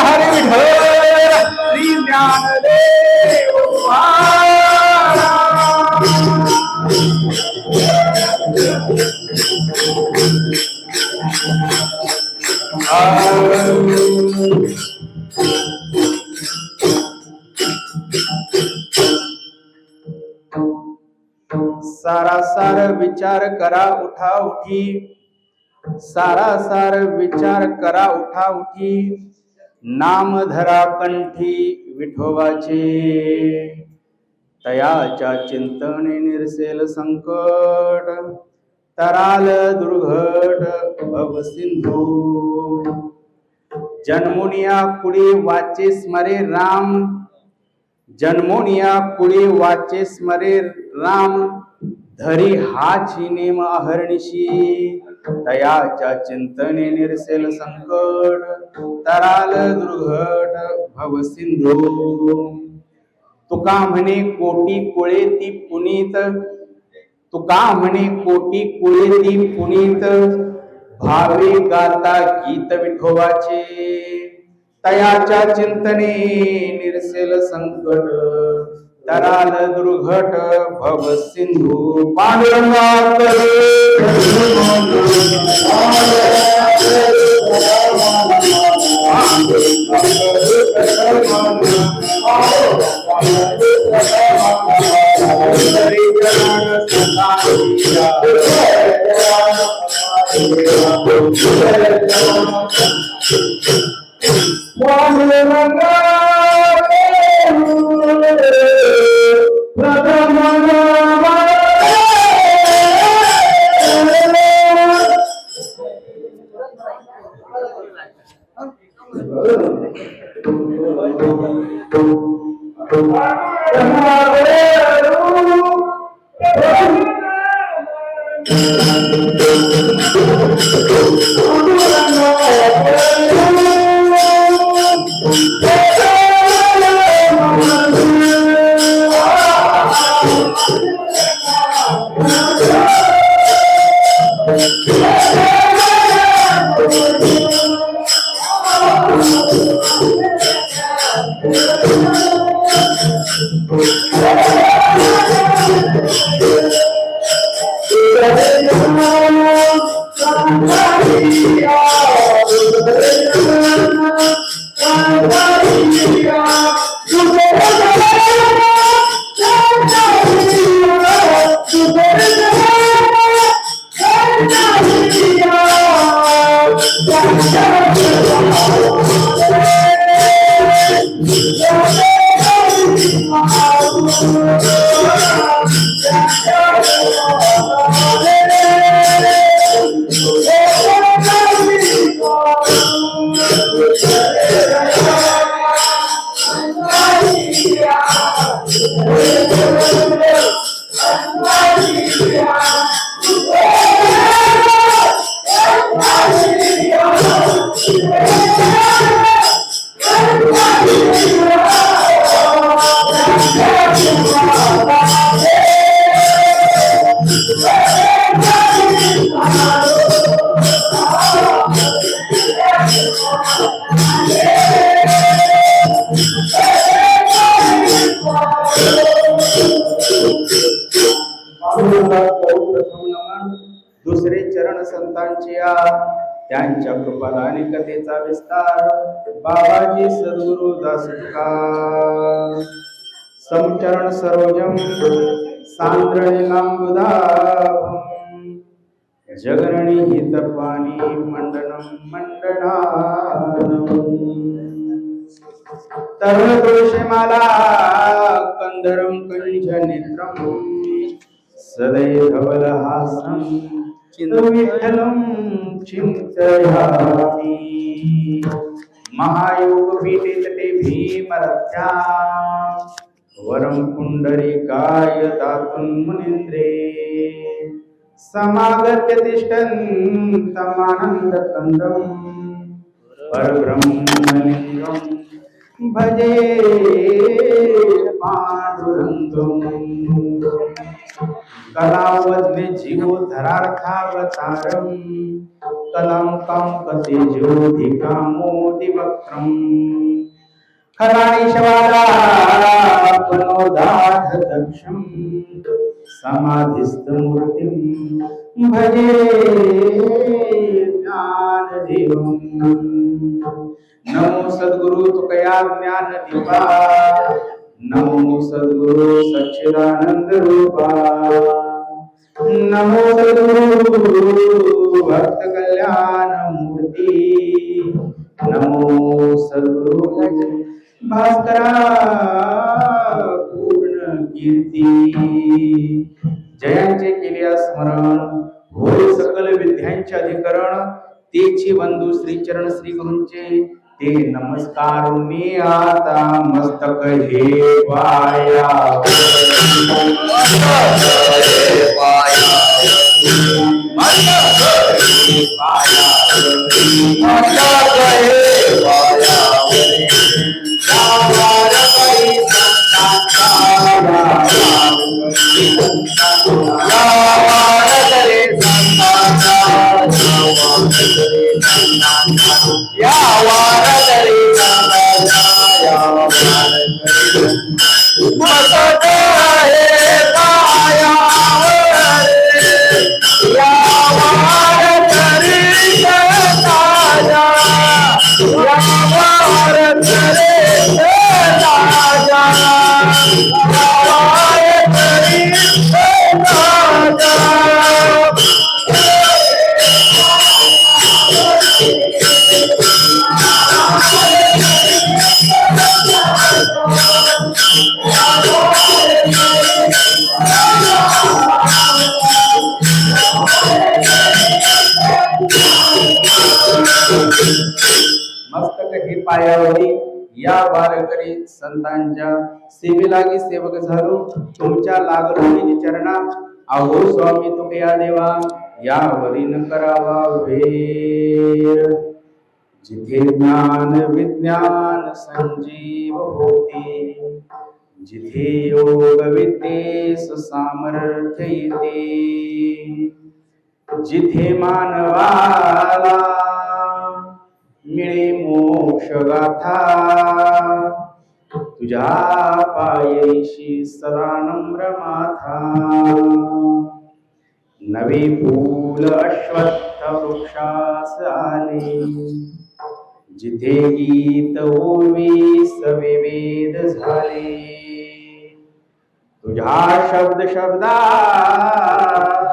हरी विठ्ठल श्री ज्ञानदेव सारासार विचार करा उठा उठी, सारासार विचार करा उठा उठी, नाम धरा कंठी विठोबाचे, तयाच्या चिंतने निरसेल संकट, तराल दुर्घट भव सिंधू, जन्मोनिया कुडी वाचे स्मरे राम, जन्मोनिया कुडी वाचे स्मरे राम, धरी हाची नेम अहर्निशी, तयाच्या चिंतने निरसेल संकट, तराल दुर्घट भव सिंधू, तुका म्हणे कोटी कुळे ती पुनीत, तुका म्हणे कोटी कुळे ती पुनीत, भावे गाता गीत विठोबाचे, तयाच्या चिंतने निरसेल संकट, तराल दुर्घट भव सिंधू, पांडुरंगात दुसरे चरण संतांचे त्यांच्या कृपादानी कथेचा विस्तार बाबाजी सद्गुरु दास तुका समचरण सरोजम सांद्रणीलांबुदा जगरणी हितपाणी मंडनम मंडनानम तरुण तुळशीमाला कंदरम कंज नेत्रम सदैव हासं विठ्ठलं चिंतयामि महायोग पीठे तटे भीमरथ्या वरं पुंडरीकाय दातुं मुनीन्द्रे समागत्य तिष्ठन्तमानन्दकन्दम् परब्रह्मलिङ्गं भजे पाण्डुरङ्गम् कलावद्मे जीवोद्धरार्थावतारम् कलां कामकतेजोधिकामोदिवक्त्रम् खलानिशवादापनोदाढदक्षम् समाधिस्थमूर्तिं भजे ज्ञानदेवम् नमो सद्गुरु तुकया ज्ञानदीपा नमो सद्गुरु सच्चिदानंद रूपा नमो सद्गुरु भक्त कल्याण मूर्ति नमो सद्गुरु भास्करा पूर्ण कीर्ती जयांचे केले स्मरण होय सकल विद्यांचे अधिकरण तेची बंधू श्री चरण श्री गुरूंचे ते नमस्कार मी आता मस्तक हे पाया मस्तक हे पायावरी या वारकरी संतांच्या सेवेलागी सेवक झालो तुमच्या लागलो निज चरणा अहो स्वामी तुकया देवा यावरी न करावा वेर जिथे ज्ञान विज्ञान संजीव होते जिथे योग विद्येस सामर्थ्य येते जिथे मानवाला मिळे मोक्ष गाथा तुझ्या पायैशी सदा नम्र माथा नवे फूल अश्वत्थ वृक्षास आले जिथे गीत ओवी सवे वेद झाले तुझ्या शब्द शब्दात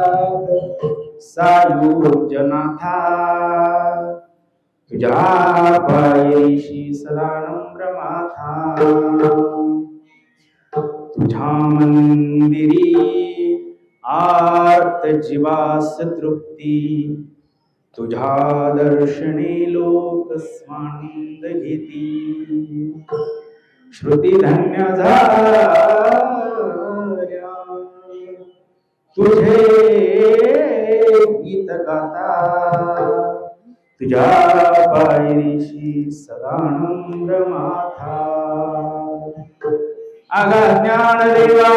सायुज्यनाथा तुझ्या पायैशी सदा नम्र माथा तुझ्या मंदिरी आर्त जीवास तृप्ती तुझ्या दर्शने लोक स्वानंद घेती श्रुती धन्य झाल्या तुझे गीत गाता तुझ्या पायरीशी सदा नम्र माथा आगा ज्ञान देवा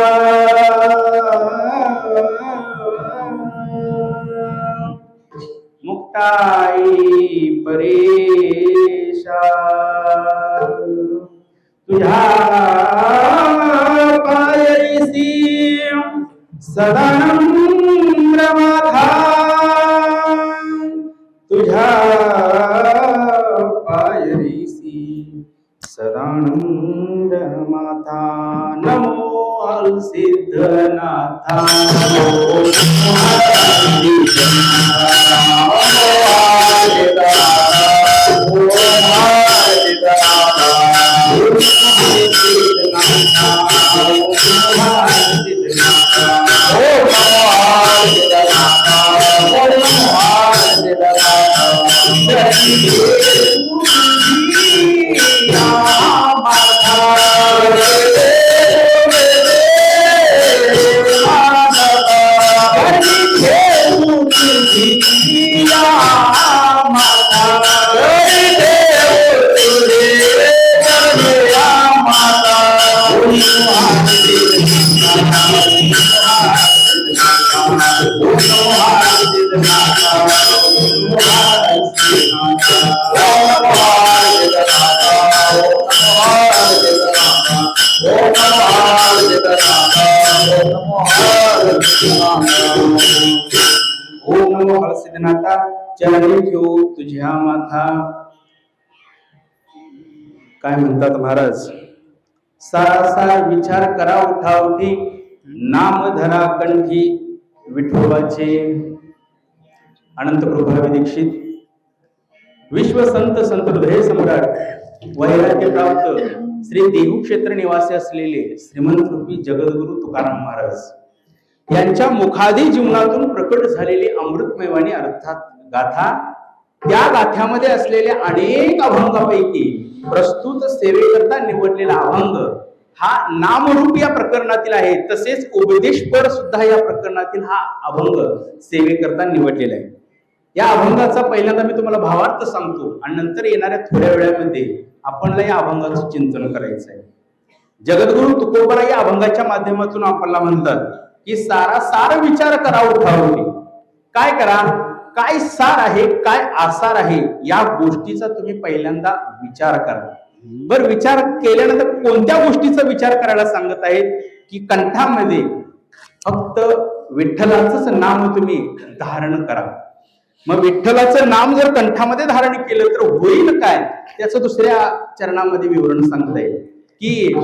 मुक्ताई परेशा तुझ्या पायरीशी सदा नम्र माथा तुझ्या पायरीसी सदानंद माथा नमो सिद्धनाथा Yeah. ओम नमो हरसिद्धनाथा चरणी ठेवू तुझ्या माथा. काय म्हणतात महाराज, सारासार विचार करा उठावठी, नाम धरा कंठी विठोबाचे. अनंत प्रभावी दीक्षित विश्व संत संत हृदय सम्राट वैराग्य प्राप्त श्री देहू क्षेत्र निवासी असलेले श्रीमंत रूपी जगद्गुरु तुकाराम महाराज यांच्या मुखादी जीवनातून प्रकट झालेली अमृतमयवाणी अर्थात गाथा, त्या गाथ्यामध्ये असलेल्या अनेक अभंगापैकी प्रस्तुत सेवेकरता निवडलेला अभंग हा नामरूप या प्रकरणातील आहे. तसेच उपदेशपर सुद्धा या प्रकरणातील हा अभंग सेवेकरता निवडलेला आहे. या अभंगाचा पहिल्यांदा मी तुम्हाला भावार्थ सांगतो आणि नंतर येणाऱ्या थोड्या वेळामध्ये आपल्याला या अभंगाचं चिंतन करायचं आहे. जगद्गुरु तुकोबरा या अभंगाच्या माध्यमातून आपल्याला म्हणतात की सारासार विचार करा उठावठी. काय करा, काय सार आहे, काय आसार आहे, या गोष्टीचा तुम्ही पहिल्यांदा विचार करा. बर, विचार केल्यानंतर कोणत्या गोष्टीचा विचार करायला सांगत आहेत की कंठामध्ये फक्त विठ्ठलाचंच नाम तुम्ही धारण करा. मग विठ्ठलाचं नाम जर कंठामध्ये धारण केलं तर होईल काय, त्याचं दुसऱ्या चरणामध्ये विवरण सांगता येईल की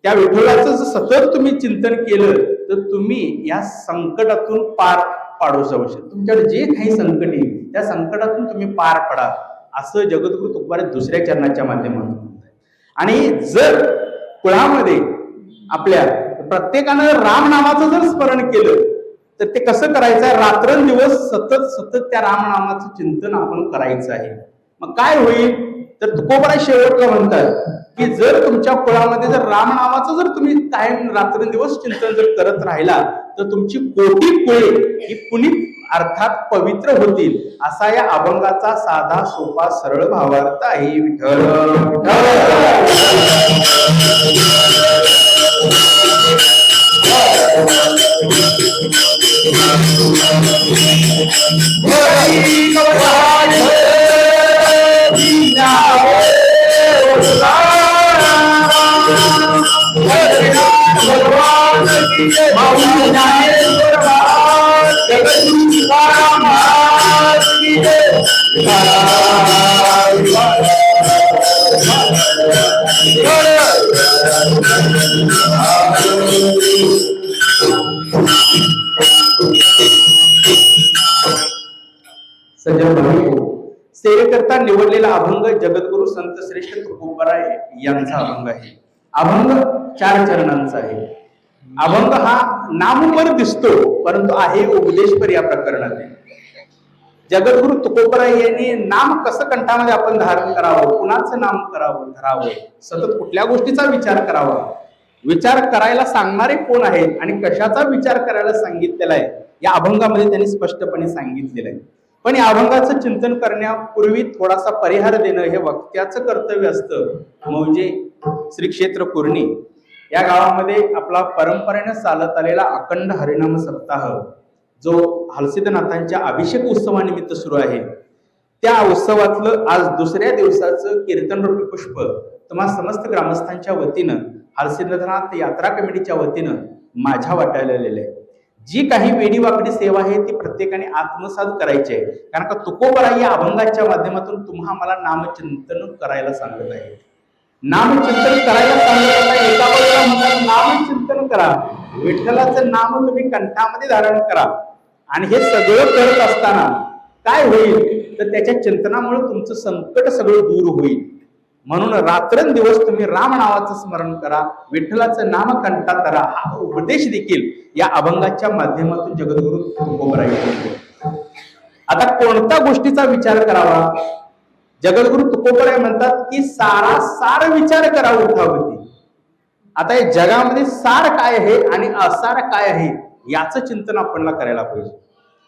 त्या विठ्ठलाचं सतत तुम्ही चिंतन केलं तर तुम्ही या संकटातून पार पाडू शकता. तुमच्याकडे जे काही संकट येईल त्या संकटातून तुम्ही पार पडा, असं जगद्गुरु तुकोबरा दुसऱ्या चरणाच्या माध्यमातून म्हणतात. आणि जर कुळामध्ये आपल्या प्रत्येकानं राम नामाचं जर स्मरण केलं तर ते कसं करायचं आहे, रात्रंदिवस सतत सतत त्या रामनामाचं चिंतन आपण करायचं आहे. मग काय होईल तर तुकोबरा शेवटला म्हणतात की जर तुमच्या कुळामध्ये जर रामनामाचं जर तुम्ही कायम रात्रंदिवस चिंतन जर करत राहिला तर तुमची कोटी कुळे ही पुनीत अर्थात पवित्र होतील. असा या अभंगाचा साधा सोपा सरळ भावार्थ आहे. विठ्ठल सेवेकरता निवडलेला अभंग जगद्गुरु संत श्रेष्ठ तुकोबरा यांचा अभंग आहे. अभंग 4 चरणांचा आहे. अभंग हा नामपर दिसतो परंतु आहे उपदेशपर या प्रकरणात. जगद्गुरु तुकोबरा यांनी नाम कसं कंठामध्ये आपण धारण करावं, कुणाचं नाम करावं धरावं, सतत कुठल्या गोष्टीचा विचार करावा, विचार करायला सांगणारे कोण आहेत आणि कशाचा विचार करायला सांगितलेला आहे या अभंगामध्ये त्यांनी स्पष्टपणे सांगितलेलं आहे. पण या अभंगाचं चिंतन करण्यापूर्वी थोडासा परिहार देणं हे वक्त्याचं कर्तव्य असतं. म्हणजे श्री क्षेत्र कुर्णी या गावामध्ये आपला परंपरेने चालत आलेला अखंड हरिनाम सप्ताह जो हलसिद्धनाथांच्या अभिषेक उत्सवानिमित्त सुरू आहे, त्या उत्सवातलं आज दुसऱ्या दिवसाचं कीर्तन रूपी पुष्प तुम्हा समस्त ग्रामस्थांच्या वतीनं हलसिद्धनाथ यात्रा कमिटीच्या वतीनं माझ्या वाटायला आलेलं आहे. जी काही वेडीवाकडी सेवा आहे ती प्रत्येकाने आत्मसात करायची आहे. कारण का तुकोबरा या अभंगाच्या माध्यमातून तुम्हा मला नामचिंतन करायला सांगत आहे. नामचिंतन करायला सांगत आहे. एका बाजूला म्हणतात नामचिंतन करा, विठ्ठलाचं नाम तुम्ही कंठामध्ये धारण करा. आणि हे सगळं करत असताना काय होईल तर त्याच्या चिंतनामुळे तुमचं संकट सगळं दूर होईल. म्हणून रात्रंदिवस तुम्ही राम नावाचं स्मरण करा, विठ्ठलाचं नाम कंठात धरा, हा उपदेश देखील या अभंगाच्या माध्यमातून जगद्गुरु तुकोबरा यांनी. आता कोणत्या गोष्टीचा विचार करावा, जगद्गुरु तुकोबरा म्हणतात की सारासार विचार करा उठावती. आता या जगामध्ये सार काय आहे आणि असार काय आहे याचं चिंतन आपल्याला करायला पाहिजे.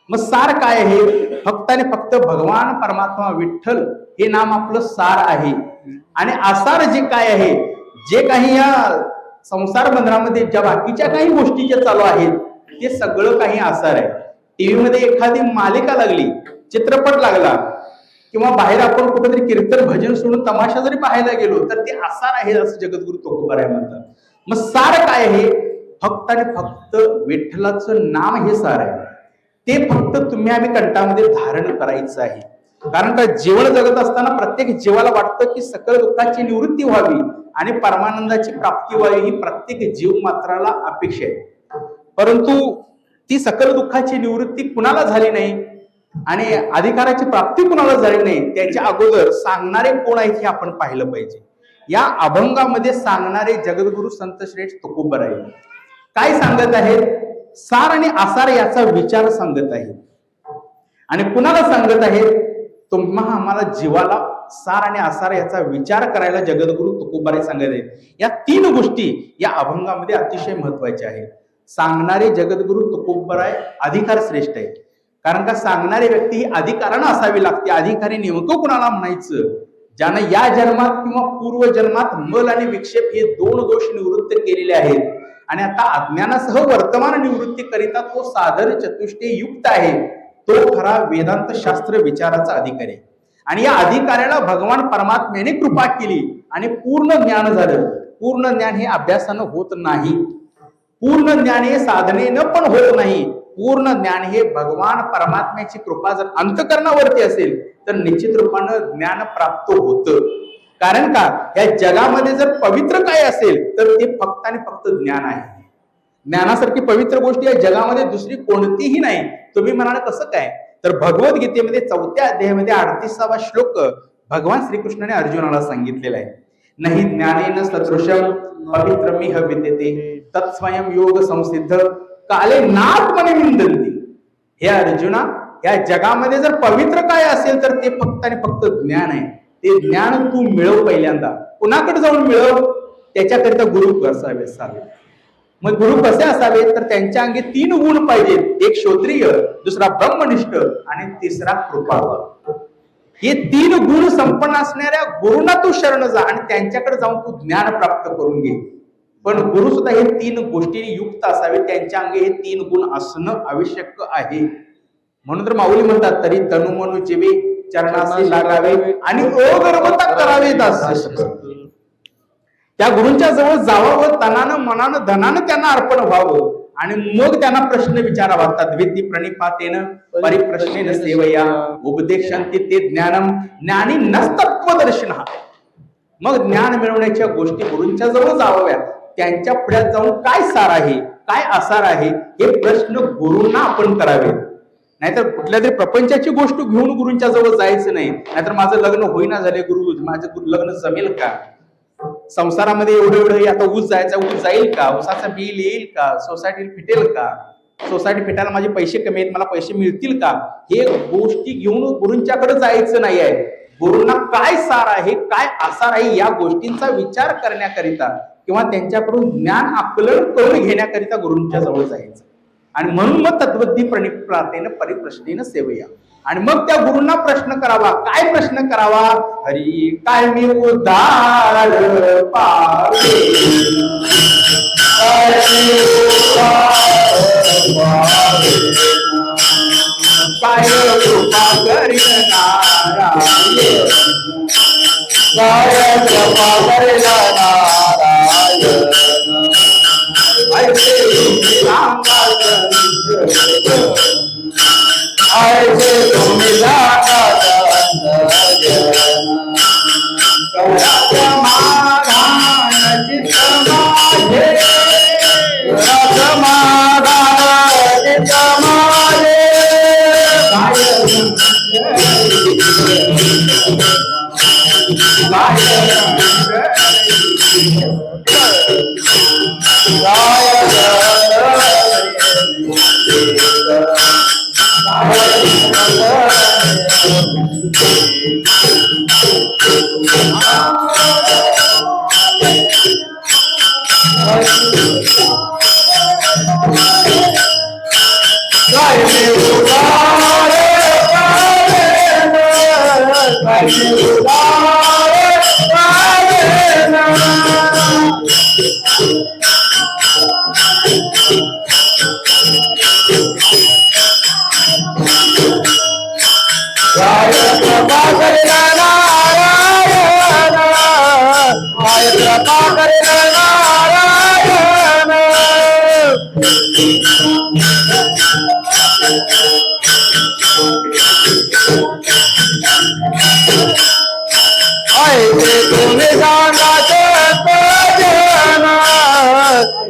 मग सार काय आहे, फक्त आणि फक्त भगवान परमात्मा विठ्ठल हे नाम आपलं सार आहे. आणि आसार जे काय आहे, जे काही या संसार बंधनामध्ये ज्या बाकीच्या काही गोष्टी ज्या चालू आहेत ते सगळं काही आसार आहे. टीव्ही मध्ये एखादी मालिका लागली, चित्रपट लागला, किंवा बाहेर आपण कुठेतरी कीर्तन भजन सोडून तमाशा जरी पाहायला गेलो तर ते आसार आहे असं जगद्गुरु तुकोबाराय म्हणतात. मग सार काय आहे? फक्त आणि फक्त विठ्ठलाचं नाम हे सार आहे. ते फक्त तुम्ही आम्ही कंठामध्ये धारण करायचं आहे. कारण का जीवन जगत असताना प्रत्येक जीवाला वाटतं की सकल दुःखाची निवृत्ती व्हावी आणि परमानंदाची प्राप्ती व्हावी ही प्रत्येक जीव मात्राला अपेक्षा आहे. परंतु ती सकल दुःखाची निवृत्ती कुणाला झाली नाही आणि अधिकाराची प्राप्ती कुणाला झाली नाही त्याच्या अगोदर सांगणारे कोण आहेत हे आपण पाहिलं पाहिजे. या अभंगामध्ये सांगणारे जगद्गुरु संत श्रेष्ठ तुकोबाराय काय सांगत आहेत? सार आणि आसार याचा विचार सांगत आहेत. आणि कुणाला सांगत आहेत? तुम्हा आम्हाला जीवाला सार आणि आसार याचा विचार करायला जगद्गुरु तुकोबाराय सांगत आहेत. या 3 गोष्टी या अभंगामध्ये अतिशय महत्वाच्या आहेत. सांगणारे जगद्गुरु तुकोबाराय अधिकार श्रेष्ठ आहेत. कारण का सांगणारी व्यक्ती ही अधिकारानं असावी लागते. अधिकारी नेमकं कुणाला म्हणायचं? ज्यानं या जन्मात किंवा पूर्व जन्मात मल आणि विक्षेप हे 2 दोष निवृत्त केलेले आहेत आणि आता अज्ञानासह वर्तमान निवृत्ती करिता तो साधन चतुष्टय युक्त आहे. तो खरा वेदांत शास्त्र विचाराचा अधिकारी आहे. आणि या अधिकाऱ्याला भगवान परमात्म्याने कृपा केली आणि पूर्ण ज्ञान झालं. पूर्ण ज्ञान हे अभ्यासानं होत नाही. पूर्ण ज्ञान हे साधनेनं पण होत नाही. पूर्ण ज्ञान हे भगवान परमात्म्याची कृपा जर अंतःकरणावरती असेल तर निश्चित रूपानं ज्ञान प्राप्त होतं. कारण का या जगामध्ये जर पवित्र काय असेल तर ते फक्त आणि फक्त ज्ञान आहे. ज्ञानासारखी पवित्र गोष्ट या जगामध्ये दुसरी कोणतीही नाही. तुम्ही म्हणाल कसं काय? तर भगवद्गीतेमध्ये 4थ्या अध्यायामध्ये 38वा श्लोक भगवान श्रीकृष्णाने अर्जुनाला सांगितलेला आहे. नाही ज्ञानेन सदृशम पवित्रमिह विद्यते तत्स्वयं योग संसिद्ध काले नात्मने विंदन्ति. हे अर्जुना, या जगामध्ये जर पवित्र काय असेल तर ते फक्त आणि फक्त ज्ञान आहे. ते ज्ञान तू मिळव पहिल्यांदा. कुणाकडे जाऊन मिळव? त्याच्याकरिता गुरु असावे. मग गुरु कसे असावे? तर त्यांच्या अंगी 3 गुण पाहिजेत. एक क्षत्रिय, दुसरा ब्रह्मनिष्ठ आणि तिसरा कृपाळू. हे 3 गुण संपन्न असणाऱ्या गुरुंना तू शरण जा आणि त्यांच्याकडे जाऊन तू ज्ञान प्राप्त करून घे. पण गुरु सुद्धा हे 3 गोष्टींनी युक्त असावे. त्यांच्या अंगी हे 3 गुण असणं आवश्यक आहे. म्हणून तर माऊली म्हणतात तरी तनु मनु जीवे चरणासी लागावे आणि अगर्वता करावे दास. त्या गुरूंच्या जवळ जावं, तनानं मनानं धनानं त्यांना अर्पण व्हावं आणि मग त्यांना प्रश्न विचारावा. तद्विती प्रणिपातेन परिप्रश्नेन सेवया उपदेशांती ते ज्ञानम ज्ञानी नस्तत्वदर्शिनः. मग ज्ञान मिळवण्याच्या गोष्टी गुरूंच्या जवळ जाव्या. त्यांच्या पुढ्यात जाऊन काय सार आहे, काय आसार आहे हे प्रश्न गुरूंना आपण करावे. नाहीतर कुठल्या तरी प्रपंचाची गोष्ट घेऊन गुरूंच्या जवळ जायचं नाही. नाहीतर माझं लग्न होईना झाले गुरु, माझं लग्न जमेल का? संसारामध्ये एवढं आता ऊस जायचा, ऊस जाईल का? ऊसाचा बिल येईल का? सोसायटी फिटेल का? सोसायटी फिटायला माझे पैसे कमी आहेत, मला पैसे मिळतील का? हे गोष्टी घेऊन गुरूंच्याकडे जायचं नाही आहे. गुरूंना काय सार आहे, काय आसार आहे या गोष्टींचा विचार करण्याकरिता किंवा त्यांच्याकडून ज्ञान आकलन करून घेण्याकरिता गुरूंच्या जवळ जायचं. आणि म्हणून मग तद्वती प्रणिपातेन परिप्रश्नेन सेवया. आणि मग त्या गुरूंना प्रश्न करावा. काय प्रश्न करावा? हरी काय मी उद्धार पावे, काय कृपा करीन नारायण, काय कृपा करीन नारायण, ऐसे तुम्ही समाधान चित्त माझे, समाधान चित्त माझे, काय कृपा करेल नारायण, काय कृपा करेल नारायण. ऐसे तुम्ही सांगा जन,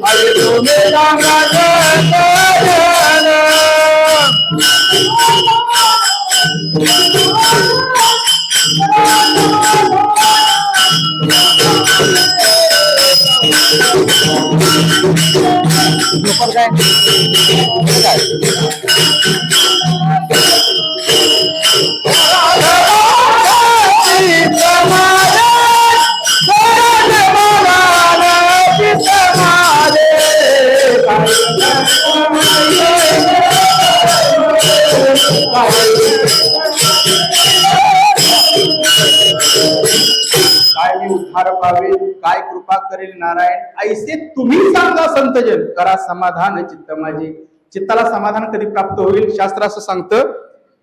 ऐसे तुम्ही सांगा जन. काय मी उद्धार पावे, काय कृपा करेल नारायण. ऐसे तुम्ही सांगा संतजन, करा समाधान चित्त माझे. चित्ताला समाधान कधी प्राप्त होईल? शास्त्र असं सांगतं,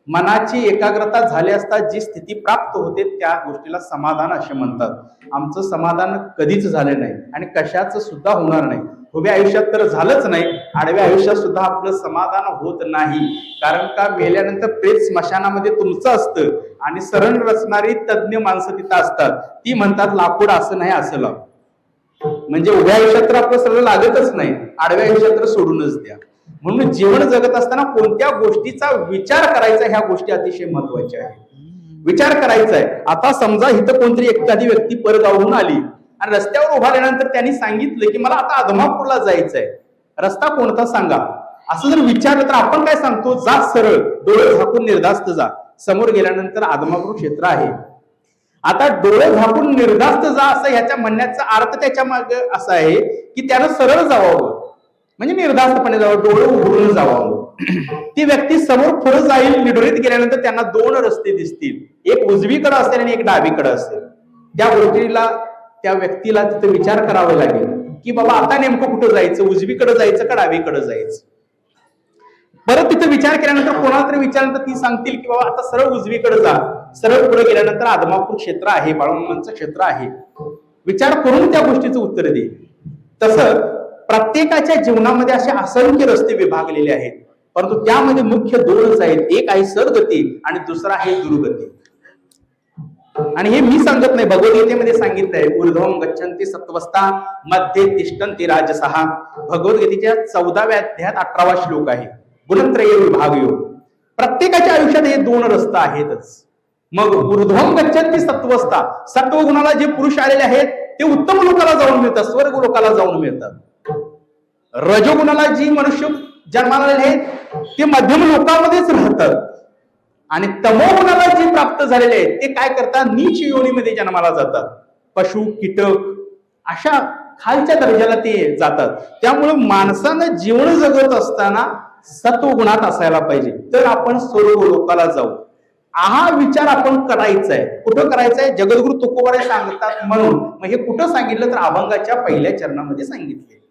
मनाची एकाग्रता झाली असता जी स्थिती प्राप्त होते त्या गोष्टीला समाधान असे म्हणतात. आमचं समाधान कधीच झालं नाही आणि कशाच सुद्धा होणार नाही. उभ्या आयुष्यात तर झालंच नाही, आडव्या आयुष्यात सुद्धा आपलं समाधान होत नाही. कारण का, मेल्यानंतर प्रेत स्मशानामध्ये तुमचं असतं आणि शरण रचणारी तज्ञ माणसं तिथं असतात. ती म्हणतात लाकूड असं नाही असं लाव. म्हणजे उभ्या आयुष्यात तर आपलं सगळं लागतच नाही, आडव्या आयुष्यात तर सोडूनच द्या. म्हणून जीवन जगत असताना कोणत्या गोष्टीचा विचार करायचा, ह्या गोष्टी अतिशय महत्वाच्या आहेत. विचार करायचा आहे. आता समजा इथं कोणतरी एखादी व्यक्ती परगावहून आली आणि रस्त्यावर उभा राहिल्यानंतर त्यांनी सांगितलं की मला आता आदमापूरला जायचंय, रस्ता कोणता सांगा, असं जर विचारलं तर आपण काय सांगतो? जा सरळ, डोळे झाकून निर्धास्त जा. समोर गेल्यानंतर आदमापूर क्षेत्र आहे. आता डोळे झाकून निर्धास्त जा असं ह्याच्या म्हणण्याचा अर्थ त्याच्या मागे असा आहे की त्यानं सरळ जावावं, म्हणजे निर्धास्तपणे जावं, डोळे उघडून जावावं. ती व्यक्ती समोर पुढे जाईल, निडोरीत गेल्यानंतर त्यांना दोन रस्ते दिसतील, एक उजवीकडे असेल आणि एक डावीकडे असेल. त्या गोष्टीला, त्या व्यक्तीला तिथे विचार करावा लागेल की बाबा आता नेमकं कुठं जायचं, उजवीकडे जायचं का डावीकडे जायचं. परत तिथे विचार केल्यानंतर कोणाला तरी विचारल्यानंतर ती सांगतील की बाबा आता सरळ उजवीकडे जा. सरळ पुढे गेल्यानंतर आदमापूर क्षेत्र आहे, बाळूमामांचं क्षेत्र आहे. विचार करून त्या गोष्टीचं उत्तर दे. तसं प्रत्येकाच्या जीवनामध्ये असे असंख्य रस्ते विभागलेले आहेत, परंतु त्यामध्ये मुख्य दोनच आहेत. एक आहे सद्गती आणि दुसरा आहे दुर्गती. आणि हे मी सांगत नाही, भगवद्गीतेमध्ये सांगितलंय, ऊर्ध्वं गच्छन्ति सत्त्वस्था मध्ये तिष्ठन्ति राजसः. भगवद्गीतेच्या 14व्या अध्यायात 18वा श्लोक आहे, गुणत्रय विभाग योग. प्रत्येकाच्या आयुष्यात हे दोन रस्ते आहेतच. मग ऊर्ध्वं गच्छन्ति सत्त्वस्था, सत्व गुणाला जे पुरुष आलेले आहेत ते उत्तम लोकाला जाऊन मिळतात, स्वर्ग लोकाला जाऊन मिळतात. रजोगुणाला जी मनुष्य जन्माला आलेले आहेत ते मध्यम लोकांमध्येच राहतात. आणि तमोगुणाला जे प्राप्त झालेले आहेत ते काय करतात? नीच योनीमध्ये जन्माला जातात, पशु कीटक अशा खालच्या दर्जाला ते जातात. त्यामुळे माणसानं जीवन जगत असताना सत्वगुणात असायला पाहिजे, तर आपण स्वर्ग लोकाला जाऊ. हा विचार आपण करायचा आहे. कुठं करायचा आहे? जगद्गुरु तुकोबारे सांगतात म्हणून. मग हे कुठं सांगितलं तर अभंगाच्या पहिल्या चरणामध्ये सांगितले.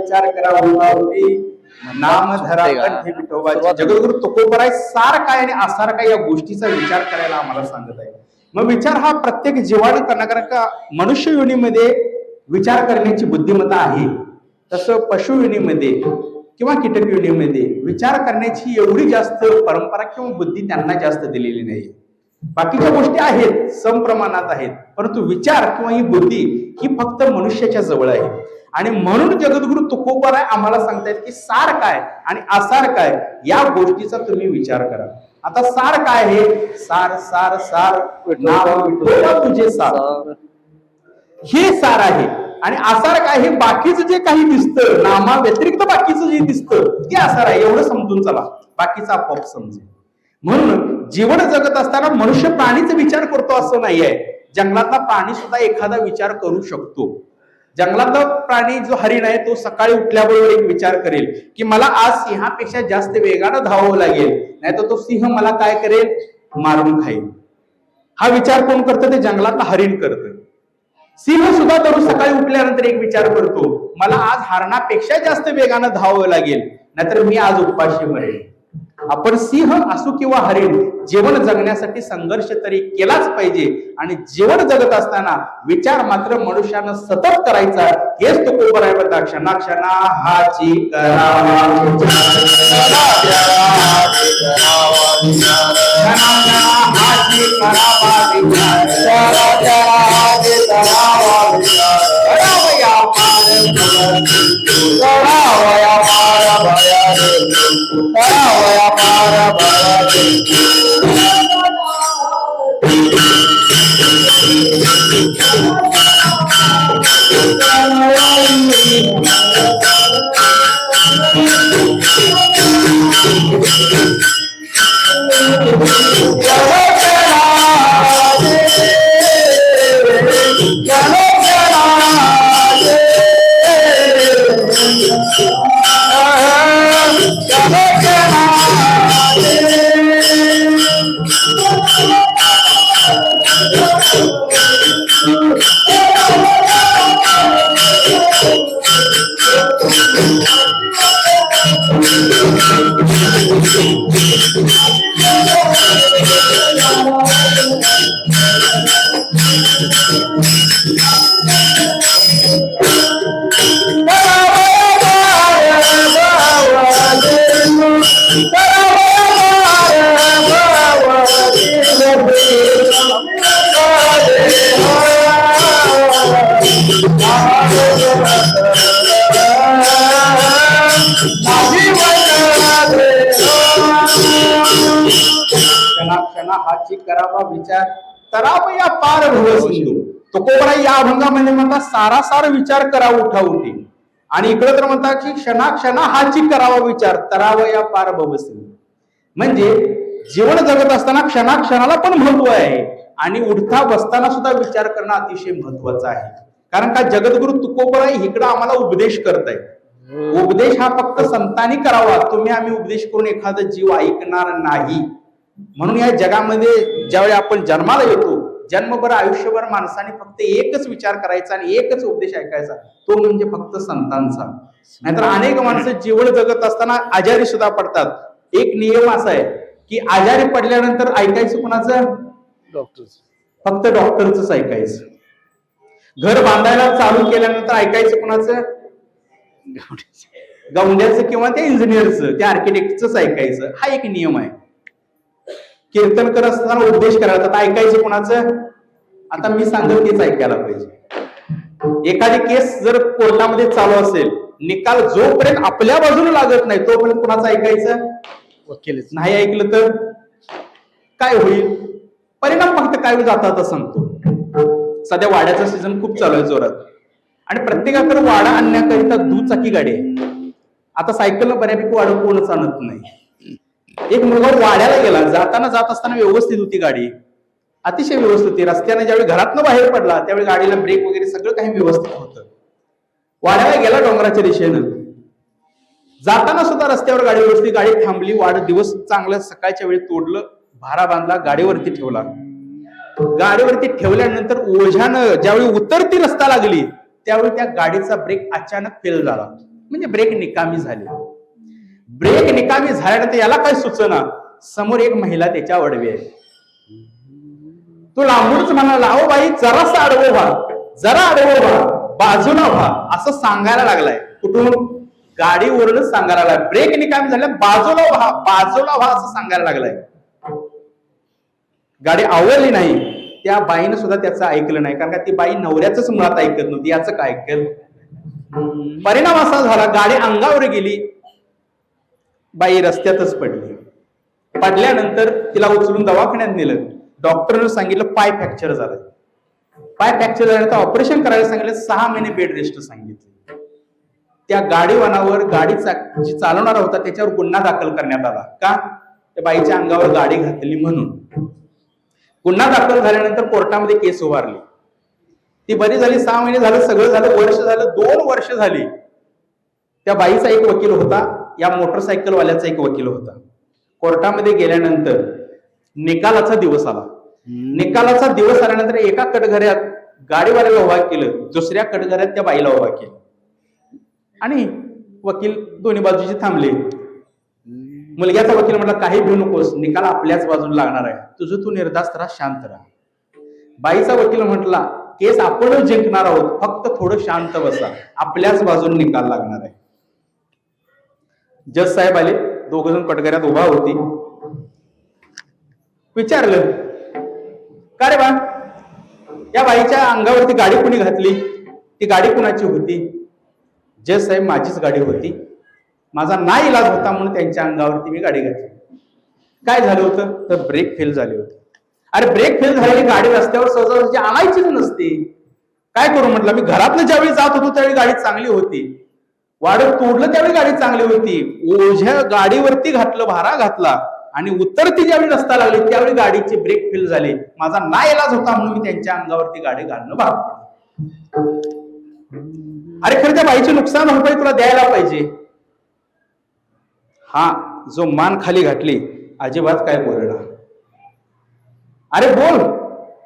विचार करा होती नाम धरा कंठी विठोबाचे. जगद्गुरु तुकोबराय सार काय आणि आसार काय या गोष्टीचा विचार करायला आम्हाला सांगत आहे. मग विचार हा प्रत्येक जीवाणू करणार, कारण का मनुष्य योनीमध्ये विचार करण्याची बुद्धिमत्ता आहे, तसं पशु योनीमध्ये किंवा कीटक योनीमध्ये विचार करण्याची एवढी जास्त परंपरा किंवा बुद्धी त्यांना जास्त दिलेली नाही. बाकीच्या गोष्टी आहेत, सम प्रमाणात आहेत, परंतु विचार किंवा ही बुद्धी ही फक्त मनुष्याच्या जवळ आहे. आणि म्हणून जगद्गुरु तुकोबराय आम्हाला सांगतायत की सार काय आणि आसार काय या गोष्टीचा तुम्ही विचार करा. आता सार काय आहे? सार सार सार नाम विठोबा तुझे सार, हे सार आहे. आणि आसार काय? हे बाकीचं जे काही दिसतं, नामा व्यतिरिक्त बाकीचं जे दिसतं ते आसार आहे. एवढं समजून चला, बाकीचा आपोआप समजेल. म्हणून जीवन जगत असताना मनुष्य प्राणीचा विचार करतो असं नाहीये. जंगलातला प्राणी सुद्धा एखादा विचार करू शकतो. जंगलातला प्राणी जो हरिण आहे तो सकाळी उठल्याबरोबर एक विचार करेल की मला आज सिंहापेक्षा जास्त वेगानं धावावं लागेल, नाही तर तो सिंह मला काय करेल, मारून खाईल. हा विचार कोण करतं? ते जंगलातला हरिण करतं. सिंह सुद्धा दररोज सकाळी उठल्यानंतर एक विचार करतो, मला आज हरणापेक्षा जास्त वेगानं धावावं लागेल, नाहीतर मी आज उपाशी मरेल. आपण सिंह असू किंवा हरिण जीवन जगण्यासाठी संघर्ष तरी केलाच पाहिजे. आणि जीवन जगत असताना विचार मात्र मनुष्यानं सतत करायचा. हेच तुकोबराय म्हणतात, क्षणा क्षणा हाची करावा हाची करावा विचार तराव या पार भव सिंधू. तुकोबराय या अभंगामध्ये म्हणतात सारासार विचार करा उठा उठी. आणि इकडे तर म्हणतात की क्षणा क्षणा हाची करावा विचार तराव या पार भव सिंधू. म्हणजे जीवन जगत असताना क्षणा क्षणाला पण महत्व आहे आणि उठता बसताना सुद्धा विचार करणं अतिशय महत्वाचं आहे. कारण का जगद्गुरु तुकोबराय इकडं आम्हाला उपदेश करताय. उपदेश हा फक्त संतांनी करावा, तुम्ही आम्ही उपदेश करून एखादा जीव ऐकणार नाही. म्हणून या जगामध्ये ज्यावेळी आपण जन्माला येतो, जन्मभर आयुष्यभर माणसाने फक्त एकच विचार करायचा आणि एकच उपदेश ऐकायचा, तो म्हणजे फक्त संतांचा. नाहीतर अनेक माणसं जीवन जगत असताना आजारी सुद्धा पडतात. एक नियम असा आहे की आजारी पडल्यानंतर ऐकायचं कोणाचं? डॉक्टरचं. फक्त डॉक्टरच ऐकायचं. घर बांधायला चालू केल्यानंतर ऐकायचं कोणाचं? गवंड्याचं किंवा त्या इंजिनियरचं, त्या आर्किटेक्टच ऐकायचं. हा एक नियम आहे. कीर्तन करत असताना उपदेश करायला तर ऐकायचं कोणाचं? आता मी सांगेल तेच ऐकायला पाहिजे. एखादी केस जर कोर्टामध्ये चालू असेल, निकाल जोपर्यंत आपल्या बाजूला लागत नाही तोपर्यंत कोणाचं ऐकायचं? वकील. नाही ऐकलं तर काय होईल? परिणाम फक्त काय जातात सांगतो. सध्या वाड्याचा सीझन खूप चालू आहे जोरात आणि प्रत्येकाकडे वाडा आणण्याकरिता दुचाकी गाडी आहे. आता सायकलनं बऱ्यापैकी वाडा कोणच आणत नाही. एक मुलगा वाड्याला गेला, जात असताना व्यवस्थित होती गाडी, अतिशय व्यवस्थित होती. रस्त्याने ज्यावेळी घरातनं बाहेर पडला त्यावेळी गाडीला ब्रेक वगैरे सगळं काही व्यवस्थित होतं. वाड्याला गेला डोंगराच्या दिशेनं, जाताना सुद्धा रस्त्यावर गाडी व्यवस्थित, गाडी थांबली, वाढ दिवस चांगलं सकाळच्या वेळी तोडलं, भारा बांधला, गाडीवरती ठेवला. गाडीवरती ठेवल्यानंतर ओझ्यानं ज्यावेळी उतरती रस्ता लागली त्यावेळी त्या गाडीचा ब्रेक अचानक फेल झाला. म्हणजे ब्रेक निकामी झाली. ब्रेक निकामी झाल्यानंतर याला काय सुचना, समोर एक महिला त्याच्या वडवी आहे. तो लांबूनच म्हणाला, अहो बाई जरासं आडवं व्हा, जरा आडवं व्हा, बाजूला व्हा, असं सांगायला लागलाय. कुठून? गाडीवरूनच सांगायला लागलाय. ब्रेक निकामी झाल्या, बाजूला व्हा, बाजूला व्हा असं सांगायला लागलाय. गाडी आवरली नाही. त्या बाईनं सुद्धा त्याचं ऐकलं नाही, कारण का ती बाई नवऱ्याच मुळात ऐकत नव्हती, याचं काय ऐकल. परिणाम असा झाला, गाडी अंगावर गेली, बाई रस्त्यातच पडली. पडल्यानंतर तिला उचलून दवाखान्यात नेलं. डॉक्टरने सांगितलं पाय फ्रॅक्चर झालं. पाय फ्रॅक्चर झाल्यानंतर ऑपरेशन करायला सांगितलं. 6 महिने बेड रेस्ट सांगितली. त्या गाडीवानावर, गाडी जी चालवणारा होता त्याच्यावर गुन्हा दाखल करण्यात आला. का? त्या बाईच्या अंगावर गाडी घातली म्हणून. गुन्हा दाखल झाल्यानंतर कोर्टामध्ये केस उभारली. ती बरी झाली. 6 महिने झालं, सगळं झालं, वर्ष झालं, 2 वर्ष झाली. त्या बाईचा एक वकील होता, या मोटरसायकल वाल्याचा एक वकील होता. कोर्टामध्ये गेल्यानंतर निकालाचा दिवस आला. निकालाचा दिवस आल्यानंतर एका कटघऱ्यात गाडीवाल्याला उभा केलं, दुसऱ्या कटघऱ्यात त्या बाईला उभा केलं आणि वकील दोन्ही बाजूचे थांबले. मुलग्याचा वकील म्हटला, काही भिऊ नकोस, निकाल आपल्याच बाजूला लागणार आहे, तुझं तू निर्धास्त राहा, शांत राहा. बाईचा वकील म्हटला, केस आपणच जिंकणार आहोत, फक्त थोडं शांत बसा, आपल्याच बाजून निकाल लागणार आहे. जज साहेब आले, 2 जण कटघऱ्यात उभा होती. विचारलं, का रे बा, या बाईच्या अंगावरती गाडी कुणी घातली? ती गाडी कुणाची होती? जज साहेब, माझीच गाडी होती, माझा नाईलाज होता म्हणून त्यांच्या अंगावरती मी गाडी घातली. काय झालं होतं? तर ब्रेक फेल झाले होते. अरे ब्रेक फेल झालेली गाडी रस्त्यावर सहजासहजी आणायचीच नसते. काय करू म्हटलं, मी घरातनं ज्यावेळी जात होतो त्यावेळी गाडी चांगली होती, वाढत तोडलं त्यावेळी गाडी चांगली होती, ओझ्या गाडीवरती घातलं, भारा घातला आणि उतरती ज्यावेळी रस्ता लागली त्यावेळी गाडीचे ब्रेक फेल झाले, माझा नाईलाज होता म्हणून मी त्यांच्या अंगावरती गाडी घालणं भाग पडलं. अरे खरं त्या बाईचे नुकसान भरपाई तुला द्यायला पाहिजे. हा जो मान खाली घातली, अजिबात काय बोलला. अरे बोल,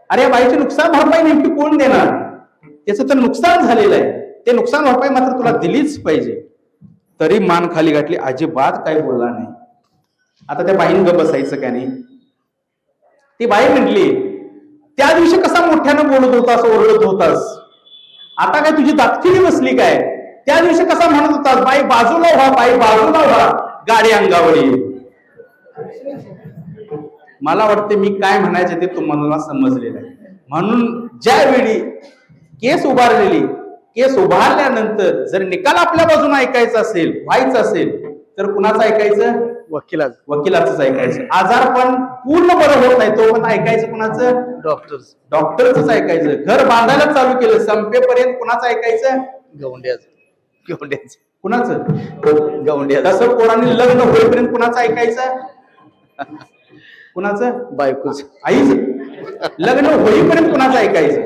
अरे या बाईचे नुकसान भरपाई नेमकी कोण देणार? त्याचं तर नुकसान झालेलं आहे, ते नुकसान भरपाई मात्र तुला दिलीच पाहिजे. तरी मान खाली घातली, अजिबात काय बोलला नाही. आता त्या बाईन ग बसायचं का नाही? ती बाई म्हटली, त्या दिवशी कसा मोठ्यानं बोलत होतास, ओरडत होतास, आता काय तुझी दातखिली बसली काय? त्या दिवशी कसा म्हणत होतास, बाई बाजूला व्हा, बाई बाजूला व्हा, गाडी अंगावर येईल. मला वाटते मी काय म्हणायचे ते तुम्हाला समजलेलं आहे. म्हणून ज्यावेळी केस उभारल्यानंतर जर निकाल आपल्या बाजूने ऐकायचा असेल, व्हायचं असेल, तर कुणाचं ऐकायचं? वकिलाच ऐकायचं. आजारपण पूर्ण बरं होत नाही तो पण ऐकायचं कुणाचं? डॉक्टरच ऐकायचं. घर बांधायला चालू केलं, संपेपर्यंत कुणाचं ऐकायचं? कुणाचं? गवंड्याचं. तसं कोणाने लग्न होईपर्यंत कुणाचं ऐकायचं? कुणाचं? बायकोच. आईच. लग्न होईपर्यंत कुणाचं ऐकायचं?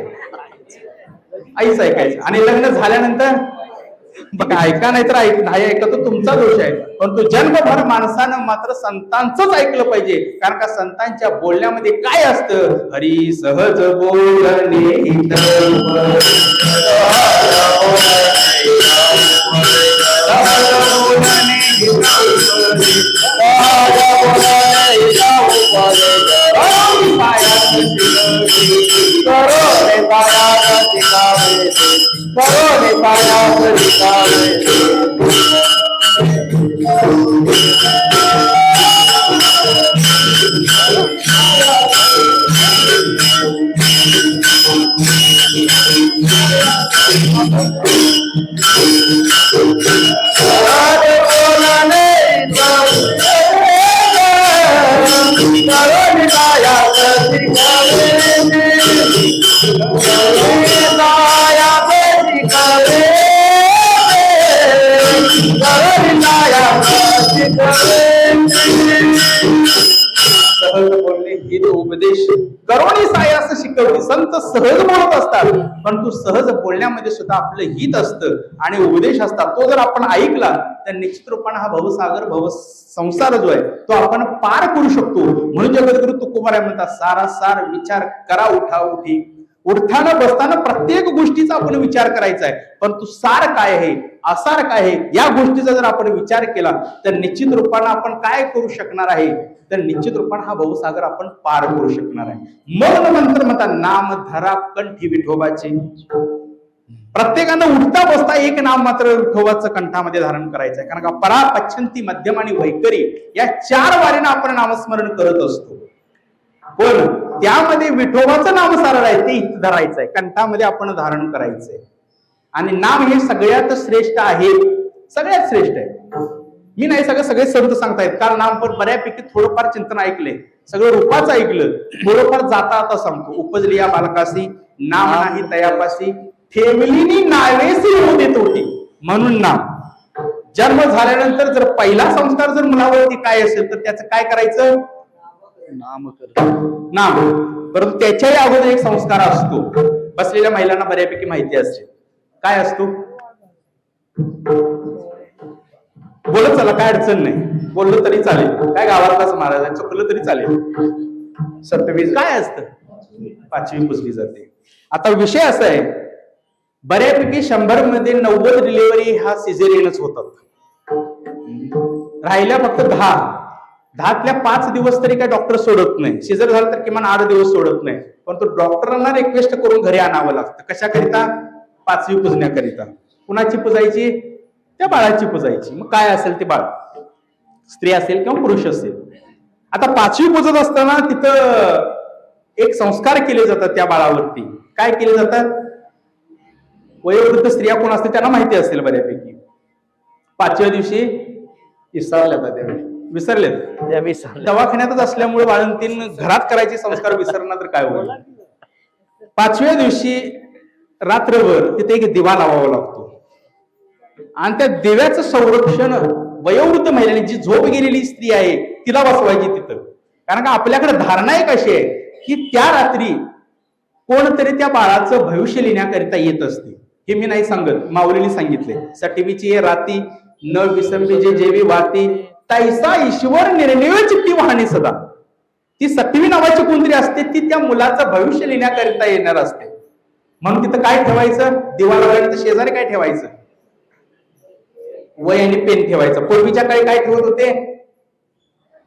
आईच ऐकायचं. आणि लग्न झाल्यानंतर बघा, ऐका नाही तर नाही ऐका तो तुमचा दोष आहे, पण तो जन्मभर माणसानं मात्र संतांचंच ऐकलं पाहिजे. कारण का संतांच्या बोलण्यामध्ये काय असतं? हरी सहज बोलणे उपदेश करुणी सायास शिकवते. संत सहज बोलत असतात, परंतु सहज बोलण्यामध्ये सुद्धा आपलं हित असतं आणि उपदेश असतात. तो जर आपण ऐकला तर निश्चित रूपाने हा भवसागर, संसार जो आहे तो आपण पार करू शकतो. म्हणून जगद्गुरु तुकोबाराय म्हणतात, सारासार विचार करा उठा उठी. उठताना बसताना प्रत्येक गोष्टीचा आपण विचार करायचा आहे, परंतु सार काय आहे असार काय आहे, या गोष्टीचा जर आपण विचार केला तर निश्चित रूपानं आपण काय करू शकणार आहे, तर निश्चित रूपानं हा भवसागर आपण पार करू शकणार आहे. मग नंतर म्हणतात नाम धरा कंठी विठोबाचे. प्रत्येकानं उठता बसता एक नाम मात्र विठोबाचं कंठामध्ये धारण करायचं आहे. कारण का परा, पच्छंती, मध्यम आणि वैखरी या 4 वारीनं आपण नामस्मरण करत असतो. पण त्यामध्ये विठोबाचं नाम सारळ आहे ते इथं धरायचं आहे, कंठामध्ये आपण धारण करायचंय. आणि नाम हे सगळ्यात श्रेष्ठ आहे, सगळ्यात श्रेष्ठ आहे. मी नाही सगळे संत सांगतायत, कारण नाम पण बऱ्यापैकी थोडंफार चिंतन ऐकलंय, सगळं रूपाचं ऐकलं, थोडंफार जाता आता सांगतो. उपजली या बालकासी नाम नाही तयापासी, ठेवली नावेसी होते तोटी म्हणून नाम. जन्म झाल्यानंतर जर पहिला संस्कार जर मुलावरती काय असेल तर त्याचं काय करायचं, नाम. परंतु त्याच्याही अगोदर एक संस्कार असतो, बसलेल्या महिलांना बऱ्यापैकी माहिती असते. काय असतो, बोलत चला, काय अडचण नाही, बोललं तरी चालेल, काय गावातलाच महाराज आहे, चुकलं तरी चालेल. सप्तमी काय असतं, 5वी पुजली जाते. आता विषय असा आहे, बऱ्यापैकी 100 मध्ये 90 डिलिव्हरी हा सिझेरियनच होतात. राहिल्या फक्त 10तल्या 5 दिवस तरी काय डॉक्टर सोडत नाही. सिझर झालं तर किमान 8 दिवस सोडत नाही. पण तो डॉक्टरांना रिक्वेस्ट करून घरी आणावं लागतं. कशाकरिता, 5वी पुजण्याकरिता. कुणाची पुजायची, त्या बाळाची पुजायची. मग काय असेल ते बाळ, स्त्री असेल किंवा पुरुष असेल. आता 5वी पुजत असताना तिथं एक संस्कार केले जातात त्या बाळावरती. काय केले जातात, वयोवृद्ध स्त्रिया कोण असते त्यांना माहिती असेल बऱ्यापैकी. 5व्या दिवशी विसरलेत, दवाखान्यातच असल्यामुळे बाळंतीन घरात करायचे संस्कार विसरणार तर काय होईल. 5व्या दिवशी रात्रभर तिथे एक दिवा लावावा लागतो आणि त्या दिव्याचं संरक्षण वयोवृद्ध महिलांनी, जी झोप गेलेली स्त्री आहे तिला बसवायची तिथं. कारण का आपल्याकडे धारणा एक अशी आहे की त्या रात्री कोणतरी त्या बाळाचं भविष्य लिहिण्याकरिता येत असते. हे मी नाही सांगत, माऊलीने सांगितले. सटिवीची राती न विसंबी जे जेवी वाती, तैसा ईश्वर निर्णय चित्ती वाहने सदा. ती सटवी नावाची कोणतरी असते, ती त्या मुलाचं भविष्य लिहिण्याकरिता येणार असते. म्हणून तिथं काय ठेवायचं, दिवा लावल्यानंतर शेजारी काय ठेवायचं, वही आणि पेन ठेवायचं. पूर्वीच्या काळी काय ठेवत होते,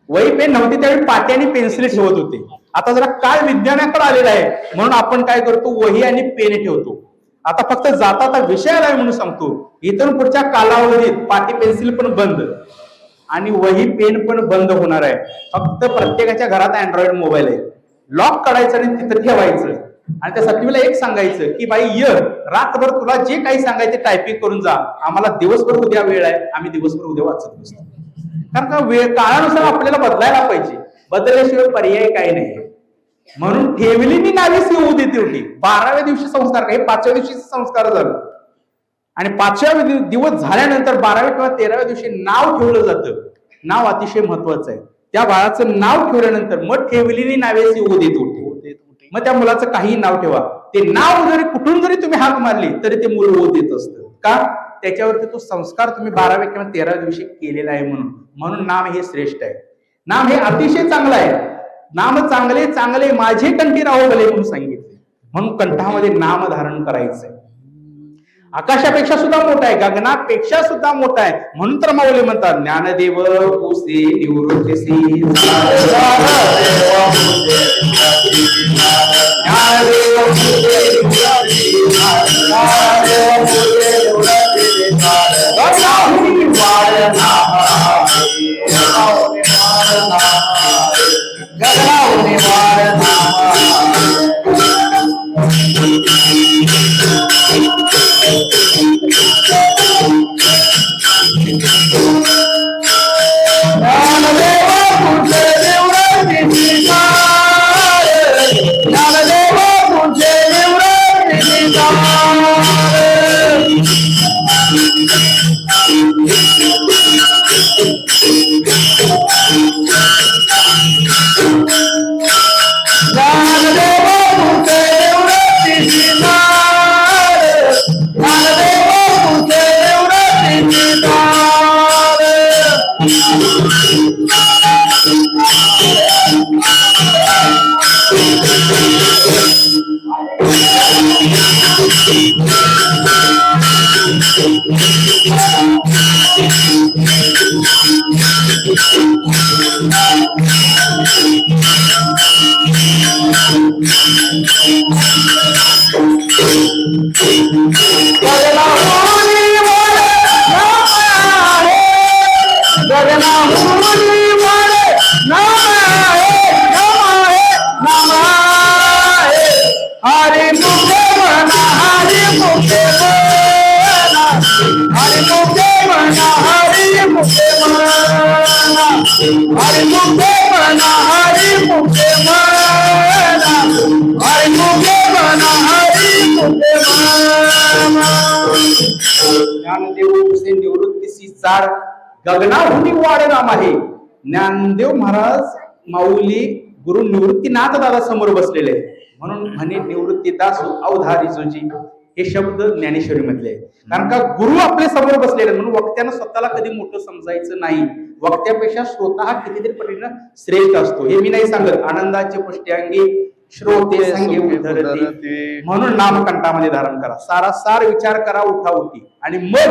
वही पेन नव्हती त्यावेळी पाटी आणि पेन्सिल ठेवत होते. आता जरा काळ विज्ञानाकडे आलेला आहे म्हणून आपण काय करतो, वही आणि पेन ठेवतो. आता फक्त जाता विषय आलाय म्हणून सांगतो, इथून पुढच्या कालावधीत पाटी पेन्सिल पण बंद आणि वही पेन पण बंद होणार आहे. फक्त प्रत्येकाच्या घरात अँड्रॉइड मोबाईल आहे. लॉक काढायचं आणि तिथं ठेवायचं आणि त्या सतीला एक सांगायचं की बाई रात्रभर तुला जे काही सांगायचं टायपिंग करून जा, आम्हाला दिवसभर उद्या वेळ आहे, आम्ही दिवसभर उद्या वाचत बसतो. कारण का वेळ काळानुसार आपल्याला बदलायला पाहिजे, बदलल्याशिवाय पर्याय काही नाही. म्हणून ठेवली नावेसी होऊ देते होती. 12व्या दिवशी संस्कार, हे 5व्या दिवशी संस्कार झालं आणि 5व्या दिवस झाल्यानंतर 12व्या किंवा 13व्या दिवशी नाव ठेवलं जातं. नाव अतिशय महत्वाचं आहे. त्या बाळाचं नाव ठेवल्यानंतर मग ठेवली नावेसी होऊ देत होती. मग त्या मुलाचं काही नाव ठेवा, ते नाव जरी कुठून जरी तुम्ही हाक मारली तरी ते मूल होऊ देत असतं. का, त्याच्यावरती तो संस्कार तुम्ही 12व्या किंवा 13व्या दिवशी केलेला आहे. म्हणून नाम हे श्रेष्ठ आहे. नाम हे अतिशय चांगलं आहे. नाम चांगले चांगले माझे कंठी राहो भले म्हणून सांगितले. म्हणून कंठामध्ये नाम धारण करायचंय. आकाशापेक्षा सुद्धा मोठा आहे, गगनापेक्षा सुद्धा मोठा आहे. म्हणून तर माऊली म्हणतात, ज्ञानदेव भूसी निवृत्तीसी, ज्ञानदेव हुसेन निवृत्तीसी चाड गगनाहुनी वाढ नाम आहे. ज्ञानदेव महाराज माऊली गुरु निवृत्तीनाथ दादा समोर बसलेले म्हणून म्हणे निवृत्तीदास अवधारी जोजी हे शब्द ज्ञानेश्वरी मधले आहे. कारण का गुरु आपले समोर बसलेले म्हणून वक्त्यानं स्वतःला कधी मोठं समजायचं नाही. वक्त्यापेक्षा श्रोता हा कितीतरी पटीनं श्रेष्ठ असतो. हे मी नाही सांगत. आनंदाचे पुष्ट्यांगी श्रोते संगे उद्धरते म्हणून नामकंठामध्ये धारण करा. सारासार विचार करा उठाउठी आणि मग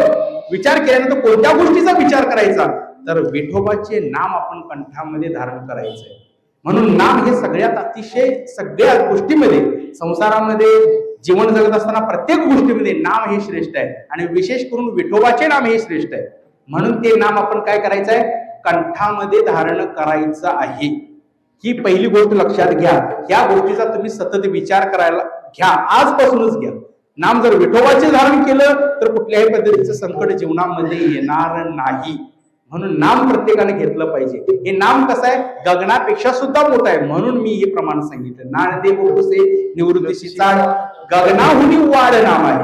विचार केल्यानंतर कोणत्या गोष्टीचा विचार करायचा तर विठोबाचे नाम आपण कंठामध्ये धारण करायचंय. म्हणून नाम हे सगळ्यात अतिशय सगळ्या गोष्टीमध्ये संसारामध्ये जीवन जगत असताना प्रत्येक गोष्टीमध्ये नाम हे श्रेष्ठ आहे आणि विशेष करून विठोबाचे नाम हे श्रेष्ठ आहे. म्हणून ते नाम आपण काय करायचं आहे कंठामध्ये धारण करायचं आहे. ही पहिली गोष्ट लक्षात घ्या. या गोष्टीचा तुम्ही सतत विचार करायला घ्या. आजपासूनच घ्या. नाम जर विठोबाचे धारण केलं तर कुठल्याही पद्धतीचं संकट जीवनामध्ये येणार नाही. म्हणून नाम प्रत्येकाने घेतलं पाहिजे. हे नाम कसं आहे गगनापेक्षा सुद्धा मोठं आहे. म्हणून मी हे प्रमाण सांगितलं. ज्ञानदेव हुसेन निवृत्तीसी चाड गगनाहुनी वाढ नाम आहे.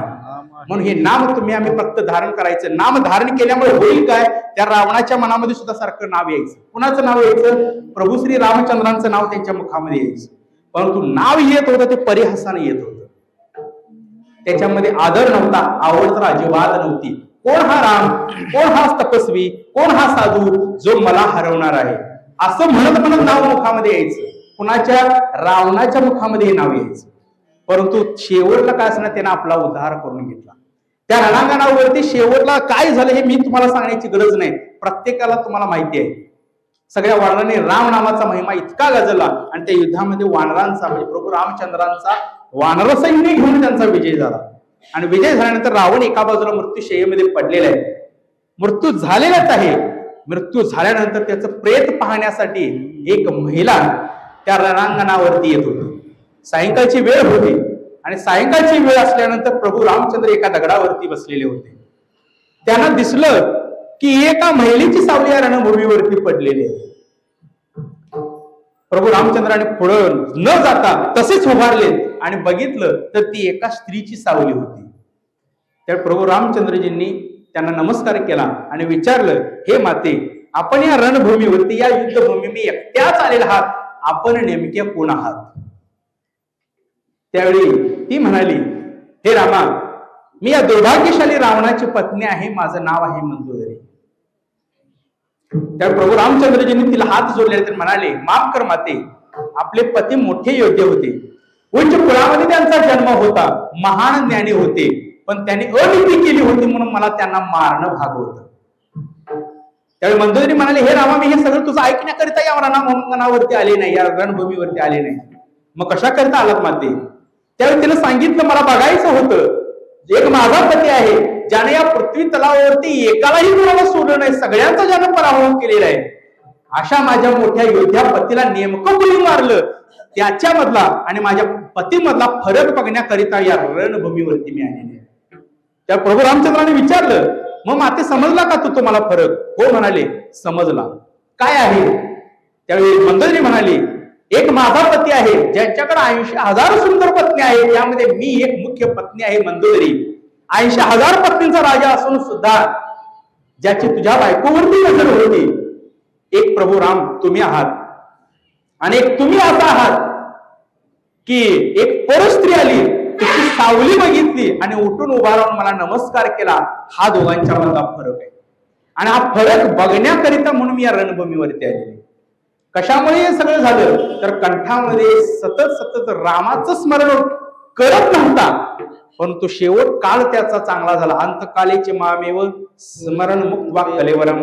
म्हणून हे नाम तुम्ही आम्ही फक्त धारण करायचं. नाम धारण केल्यामुळे होईल काय त्या रावणाच्या मनामध्ये सुद्धा सारखं नाव यायचं. कुणाचं नाव यायचं प्रभू श्री रामचंद्रांचं नाव त्यांच्या मुखामध्ये यायचं. परंतु नाव येत होतं ते परिहासाने येत होतं. त्याच्यामध्ये आदर नव्हता. आवड तर अजिबात नव्हती. कोण हा राम कोण हा तपस्वी कोण हा साधू जो मला हरवणार आहे असं म्हणत म्हणत नाव मुखामध्ये यायचं. कुणाच्या रावणाच्या मुखामध्ये हे नाव यायचं. परंतु शेवटला काय असणार त्यानं आपला उद्धार करून घेतला. त्या रणांगणावरती शेवटला काय झालं हे मी तुम्हाला सांगण्याची गरज नाही. प्रत्येकाला तुम्हाला माहिती आहे. सगळ्या वानरांनी राम नामाचा महिमा इतका गाजला आणि त्या युद्धामध्ये वानरांचा म्हणजे प्रभू रामचंद्रांचा वानर सैन्य घेऊन त्यांचा विजय झाला. आणि विजय झाल्यानंतर रावण एका बाजूला मृत्यूशय्येमध्ये पडलेला आहे. मृत्यू झालेलाच आहे. मृत्यू झाल्यानंतर त्याचं प्रेत पाहण्यासाठी एक महिला त्या रणांगणावरती येत होती. सायंकाळची वेळ होती आणि सायंकाळची वेळ असल्यानंतर प्रभू रामचंद्र एका दगडावरती बसलेले होते. त्यांना दिसलं की एका महिलेची सावली या रणभूमीवरती पडलेली आहे. प्रभू रामचंद्राने पुढं न जाता तसेच उभारले आणि बघितलं तर ती एका स्त्रीची सावली होती. त्या प्रभू रामचंद्रजींनी त्यांना नमस्कार केला आणि विचारलं हे माते आपण या रणभूमीवरती या युद्धभूमी मी एकट्याच आलेला आहात. आपण नेमक्या कोण आहात. त्यावेळी ती म्हणाली हे रामा मी या दुर्भाग्यशाली रावणाची पत्नी आहे. माझं नाव आहे मंदोदरी. त्या प्रभू रामचंद्रजींनी तिला हात जोडले तर म्हणाले माफ कर माते आपले पती मोठे योद्धे होते. उच्च कुळामध्ये त्यांचा जन्म होता. महान ज्ञानी होते. पण त्यांनी अनीती केली होती म्हणून मला त्यांना मारणं भाग होतं. त्यावेळी मंदोदरी म्हणाले हे रामा मी हे सगळं तुझं ऐकण्याकरिता या रणांगणावरती आले नाही. या रणभूमीवरती आले नाही. मग कशा करता आलात माते. त्यावेळी तिने सांगितलं मला बघायचं होतं. एक माझा पती आहे ज्याने या पृथ्वी तलावावरती एकालाही कोणाला सोडलं नाही. सगळ्यांचा ज्यानं पराभव केलेला आहे. अशा माझ्या मोठ्या योद्ध्या पतीला नेमकं कोणी मारलं त्याच्यामधला आणि माझ्या पतीमधला फरक बघण्याकरिता या रणभूमीवरती मी आलेले आहे. त्या प्रभू रामचंद्राने विचारलं मग माते समजला का तू तुम्हाला फरक. हो म्हणाले समजला. काय आहे. त्यावेळी मंदोदरी म्हणाली एक माझा पती आहे ज्यांच्याकडे 80,000 सुंदर पत्नी आहेत. त्यामध्ये मी एक मुख्य पत्नी आहे मंदोदरी. 80,000 पत्नींचा राजा असून सुद्धा ज्याची तुझ्या बायकोवरती नजर होती एक प्रभू राम तुम्ही आहात. आणि एक तुम्ही असा आहात की एक परस्त्री आली तिची सावली बघितली आणि उठून उभा राहून मला नमस्कार केला. हा दोघांच्या मधला फरक आहे. आणि हा फरक बघण्याकरिता म्हणून मी या रणभूमीवरती आलेली. कशामुळे हे सगळं झालं तर कंठामध्ये सतत सतत रामाचं स्मरण करत नव्हता. परंतु शेवट काळ त्याचा चांगला झाला. अंतकालेचे मामेव स्मरण मुक्त्वा कलेवरम.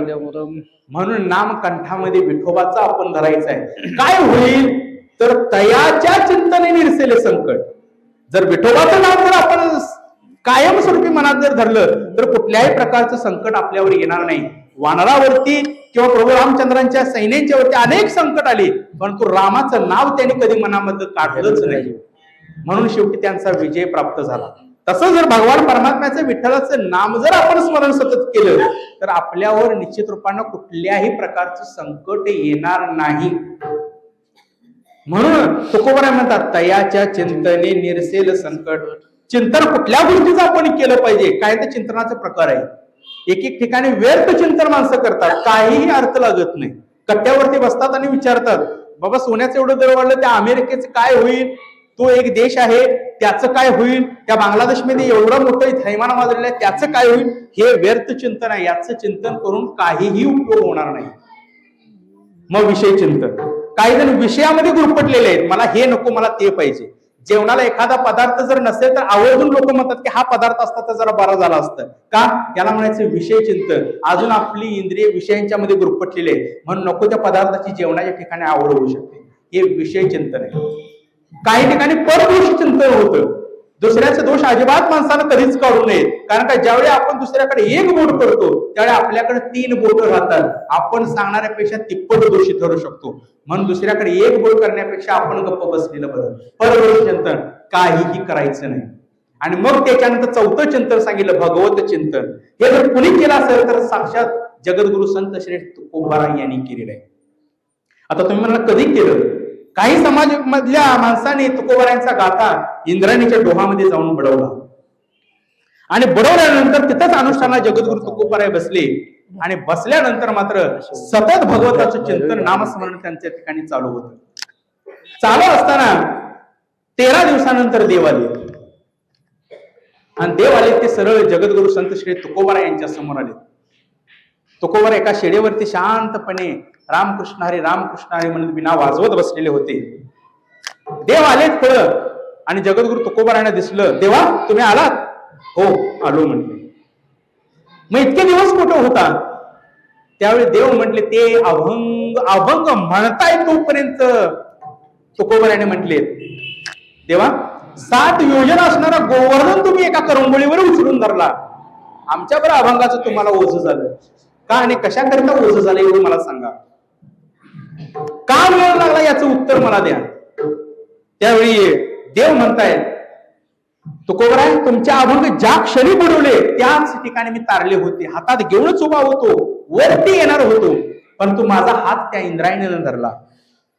म्हणून नाम कंठामध्ये विठोबाचा आपण धरायचा आहे. काय होईल तर तयाच्या चिंतने निरसेले संकट. जर विठोबाचं नाम जर आपण कायमस्वरूपी मनात जर धरलं तर कुठल्याही प्रकारचं संकट आपल्यावर येणार नाही. वानरावरती किंवा प्रभू रामचंद्रांच्या सैन्यांच्या वरती अनेक संकट आली, परंतु रामाचं नाव त्यांनी कधी मनामध्ये काढलंच नाही. म्हणून शेवटी त्यांचा विजय प्राप्त झाला. तसं जर भगवान परमात्म्याचं विठ्ठलाचं नाम जर आपण स्मरण सतत केलं तर आपल्यावर निश्चित रूपानं कुठल्याही प्रकारचं संकट येणार नाही. म्हणून तुकोबराय म्हणतात तयाच्या चिंतने निरसेल संकट. चिंतन कुठल्या गोष्टीचं आपण केलं पाहिजे, काय ते चिंतनाचा प्रकार आहे. एक एक ठिकाणी व्यर्थ चिंतन माणसं करतात, काहीही अर्थ लागत नाही. कट्ट्यावरती बसतात आणि विचारतात बाबा सोन्याचं एवढं दर वाढलं, त्या अमेरिकेचं काय होईल, तो एक देश आहे त्याचं काय होईल, त्या बांगलादेशमध्ये एवढं मोठं थैमान वाजलेलं आहे त्याचं काय होईल. हे व्यर्थ चिंतन आहे. याचं चिंतन करून काहीही उपयोग होणार नाही. मग विषय चिंतन. काही जण विषयामध्ये गुरफटलेले आहेत, मला हे नको मला ते पाहिजे. जेवणाला एखादा पदार्थ जर नसेल तर आवर्जून लोक म्हणतात की हा पदार्थ असता तर जरा बरा झाला असतं. का? याला म्हणायचं विषय चिंतन. अजून आपली इंद्रिय विषयांच्या मध्ये गुरफटलेले आहे, म्हणून नको त्या पदार्थाची जेवणाच्या ठिकाणी आवड होऊ शकते. हे विषय चिंतन आहे. काही ठिकाणी परदोष चिंतन होतं. दुसऱ्याचे दोष अजिबात माणसानं कधीच काढू नये. कारण का ज्यावेळी आपण दुसऱ्याकडे एक बोट करतो त्यावेळी आपल्याकडे 3 बोट राहतात. आपण सांगणाऱ्यापेक्षा तिप्पट दोषी ठरू शकतो. म्हणून दुसऱ्याकडे एक बोट करण्यापेक्षा आपण गप्प बसलेलं बरं. परदोष चिंतन काहीही करायचं नाही. आणि मग त्याच्यानंतर 4थं चिंतन सांगितलं भगवत चिंतन. हे जर कुणी केलं असेल तर साक्षात जगद्गुरु संत श्रेष्ठ तुकोबाराय यांनी केलेलं आहे. आता तुम्ही म्हणला कधी केलं? काही समाज मधल्या माणसाने तुकोबारायांचा गाथा इंद्रायणीच्या डोहामध्ये जाऊन बडवला आणि बडवल्यानंतर तिथंच अनुष्ठानाला जगद्गुरु तुकोबाराय बसले. आणि बसल्यानंतर मात्र सतत भगवताचं चिंतन नामस्मरण त्यांच्या ठिकाणी चालू होतं. चालू असताना 13 दिवसानंतर देव आले आणि देव आले ते सरळ जगद्गुरु संत श्री तुकोबाराय यांच्या समोर आले. तुकोबाराय एका शेडेवरती शांतपणे रामकृष्ण हरी म्हणत बिना वाजवत बसलेले होते. देव आले पुढं आणि जगद्गुरु तुकोबारायांना दिसलं. देवा तुम्ही आलात? हो आलो म्हटले. मग इतके दिवस कुठं होता? त्यावेळी देव म्हटले ते अभंग म्हणताय तोपर्यंत तुकोबारायाने म्हटले देवा 7 योजना असणारा गोवर्धन तुम्ही एका करंगोळीवर उचलून धरला. आमच्यावर अभंगाचं तुम्हाला ओझं झालं का आणि कशाकरिता ओझं झालं एवढं मला सांगा. का वेळ लागला याचं उत्तर मला द्या. त्यावेळी देव म्हणतायत तुकोबाराय तुमच्या अभंग ज्या क्षणी बुडवले त्याच ठिकाणी मी तारले होते. हातात घेऊनच उभा होतो, वरती येणार होतो, परंतु माझा हात त्या इंद्रायणीने धरला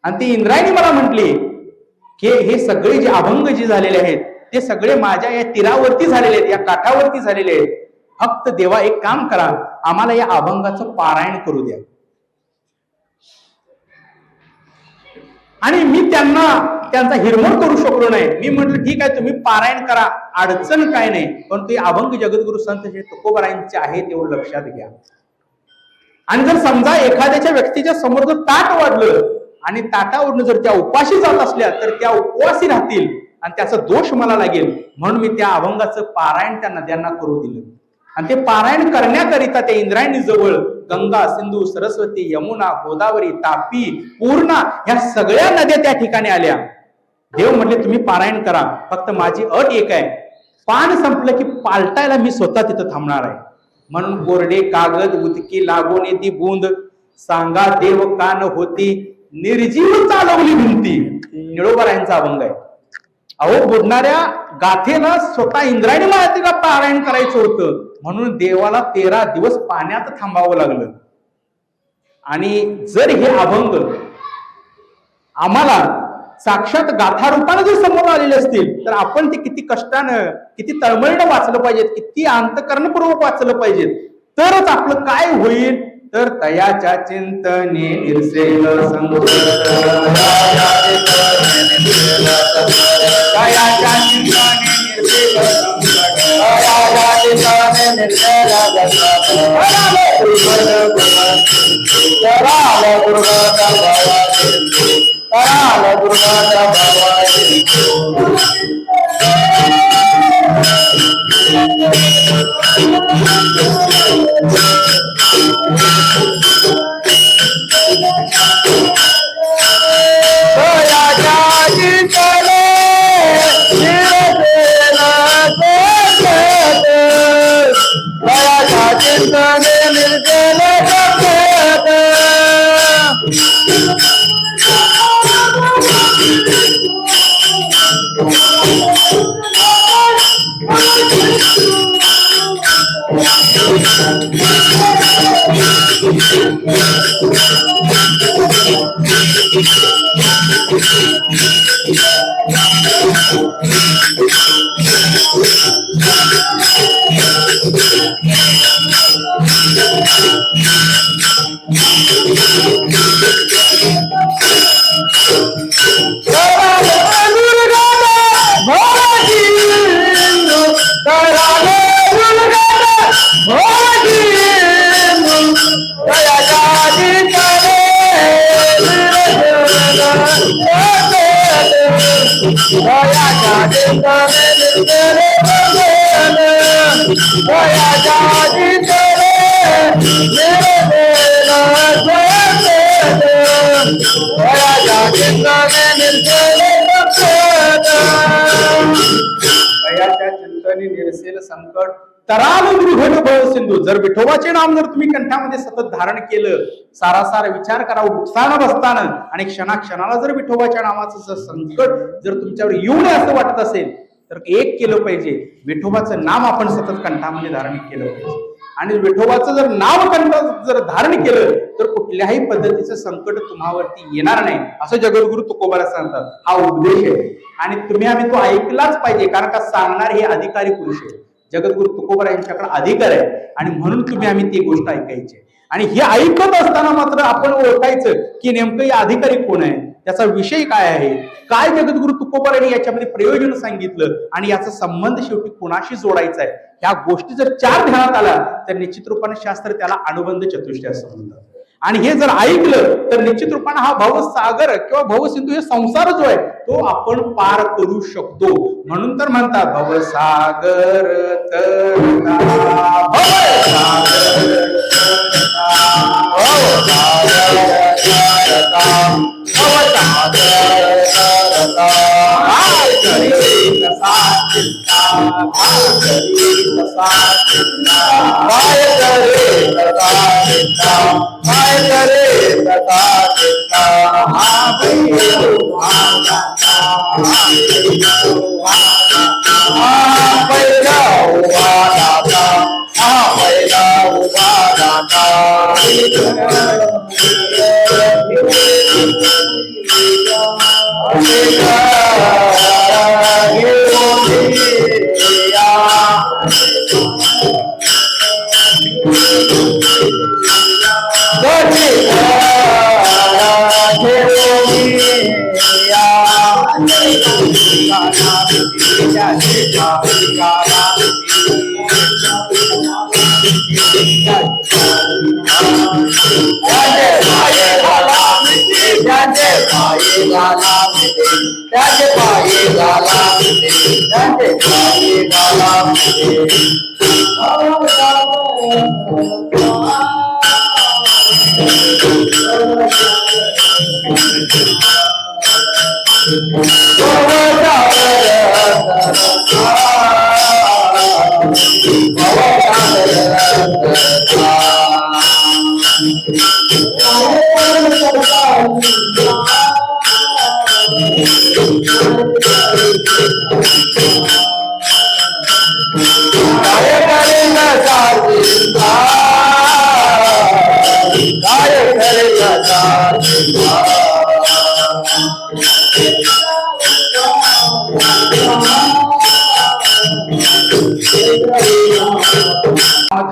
आणि ती इंद्रायणी मला म्हटली की हे सगळे जे अभंग जे झालेले आहेत ते सगळे माझ्या या तीरावरती झालेले आहेत, या काठावरती झालेले आहेत. फक्त देवा एक काम करा, आम्हाला या अभंगाचं पारायण करू द्या. आणि मी त्यांचा हिरमोड करू शकलो नाही. मी म्हटलं ठीक आहे तुम्ही पारायण करा, अडचण काय नाही, पण ते अभंग जगद्गुरु संत श्री तुकोबारायांचे आहे तेवढं लक्षात घ्या. आणि जर समजा एखाद्याच्या व्यक्तीच्या समोर जर ताट वाढलं आणि ताटावरून जर त्या उपाशी जात असल्या तर त्या उपवासी राहतील आणि त्याचा दोष मला लागेल. म्हणून मी त्या अभंगाचं पारायण त्या नद्यांना करू दिलं. आणि ते पारायण करण्याकरिता त्या इंद्रायणी जवळ गंगा, सिंधू, सरस्वती, यमुना, गोदावरी, तापी, पूर्णा ह्या सगळ्या नद्या त्या ठिकाणी आल्या. देव म्हटले तुम्ही पारायण करा, फक्त माझी अट एक आहे, पान संपलं की पालटायला मी स्वतः तिथं थांबणार आहे. म्हणून कोरडे कागद उदकी लागोने ती बूंद, सांगा देव कान होती निर्जीव चालवली भिंती. निळोबारायांचा अभंग आहे. अहो बुडणाऱ्या गाथेला स्वतः इंद्रायणी महाराजांना पारायण करायचं होतं, म्हणून देवाला 13 दिवस पाण्यात थांबावं लागलं. आणि जर हे अभंग आम्हाला साक्षात गाथा रूपाने जर समोर आलेले असतील तर आपण ते किती कष्टानं, किती तळमळीनं वाचलं पाहिजेत, किती अंतःकरणपूर्वक वाचलं पाहिजेत, तरच आपलं काय होईल तर तयाच्या चिंतने निर्सेल संकट, तयाच्या चिंतने निर्सेल संकट. चिंतने निरसेल संकट तराल दुर्घट भव सिंधू. जर विठोबाचे नाम जर तुम्ही कंठामध्ये सतत धारण केलं, सारासार विचार करा उठताना बसताना आणि क्षणाक्षणाला जर विठोबाच्या नावाचं जर संकट जर तुमच्यावर येऊ नये असं वाटत असेल तर एक केलं पाहिजे, विठोबाचं नाम आपण सतत कंठामध्ये धारण केलं पाहिजे. आणि विठोबाचं जर नाम कंठात जर धारण केलं तर कुठल्याही पद्धतीचं संकट तुम्हावरती येणार नाही असं जगद्गुरु तुकोबाला सांगतात. हा उपदेश आहे आणि तुम्ही आम्ही तो ऐकलाच पाहिजे, कारण का सांगणार हे अधिकारी पुरुष आहे. जगद्गुरु तुकोबा यांच्याकडे अधिकार आहे आणि म्हणून तुम्ही आम्ही ती गोष्ट ऐकायची. आणि हे ऐकत असताना मात्र आपण ओळखायचं की नेमकं या अधिकारी कोण आहे, त्याचा विषय काय आहे, काय जगद्गुरु तुकोबा यांनी याच्यामध्ये प्रयोजन सांगितलं आणि याचा संबंध शेवटी कोणाशी जोडायचा आहे. ह्या गोष्टी जर चार ध्यानात आला तर निश्चित रूपाने शास्त्र त्याला अनुबंध चतुष्टय असं म्हणतात. आणि हे जर ऐकलं तर निश्चित रूपाने हा भवसागर किंवा भवसिंधू हे संसार जो आहे तो आपण पार करू शकतो. म्हणून तर म्हणतात भवसागर तरता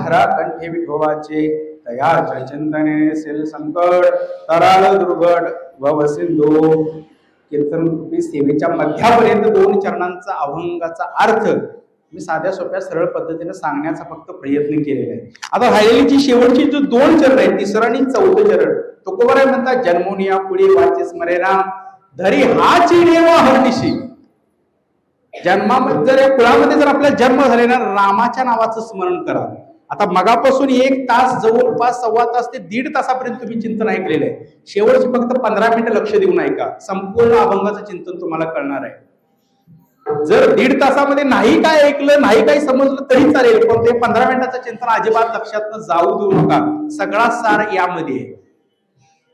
धरा कंठे विठोबाचे तयाच्या चिंतने सेल संकट तराल दुर्घट भव सिंधू. कीर्तन रूपी सेवेच्या मध्यापर्यंत 2 चरणांचा अभंगाचा अर्थ मी साध्या सोप्या सरळ पद्धतीने सांगण्याचा फक्त प्रयत्न केलेला आहे. आता राहिलेली जी शेवटची जो 2 चरण आहेत, 3रं आणि 4थं चरण, तुकोबा म्हणतात जन्मोनिया पुढे वाचे स्मरे राम धरी हाची नेवा हरनिशी. जन्मामध्ये जर या कुळामध्ये जर आपला जन्म झाले ना, रामाच्या नावाचं स्मरण करा. आता मगापासून 1 तास जवळपास 1.25 तास ते 1.5 तासापर्यंत तुम्ही चिंतन ऐकलेलं आहे. शेवटचे फक्त 15 मिनिटं लक्ष देऊन ऐका, संपूर्ण अभंगाचं चिंतन तुम्हाला कळणार आहे. जर 1.5 तासामध्ये नाही काय ऐकलं, नाही काही समजलं तरी चालेल, पण ते 15 मिनिटाचं चिंतन अजिबात लक्षात जाऊ देऊ नका. सगळा सार यामध्ये आहे.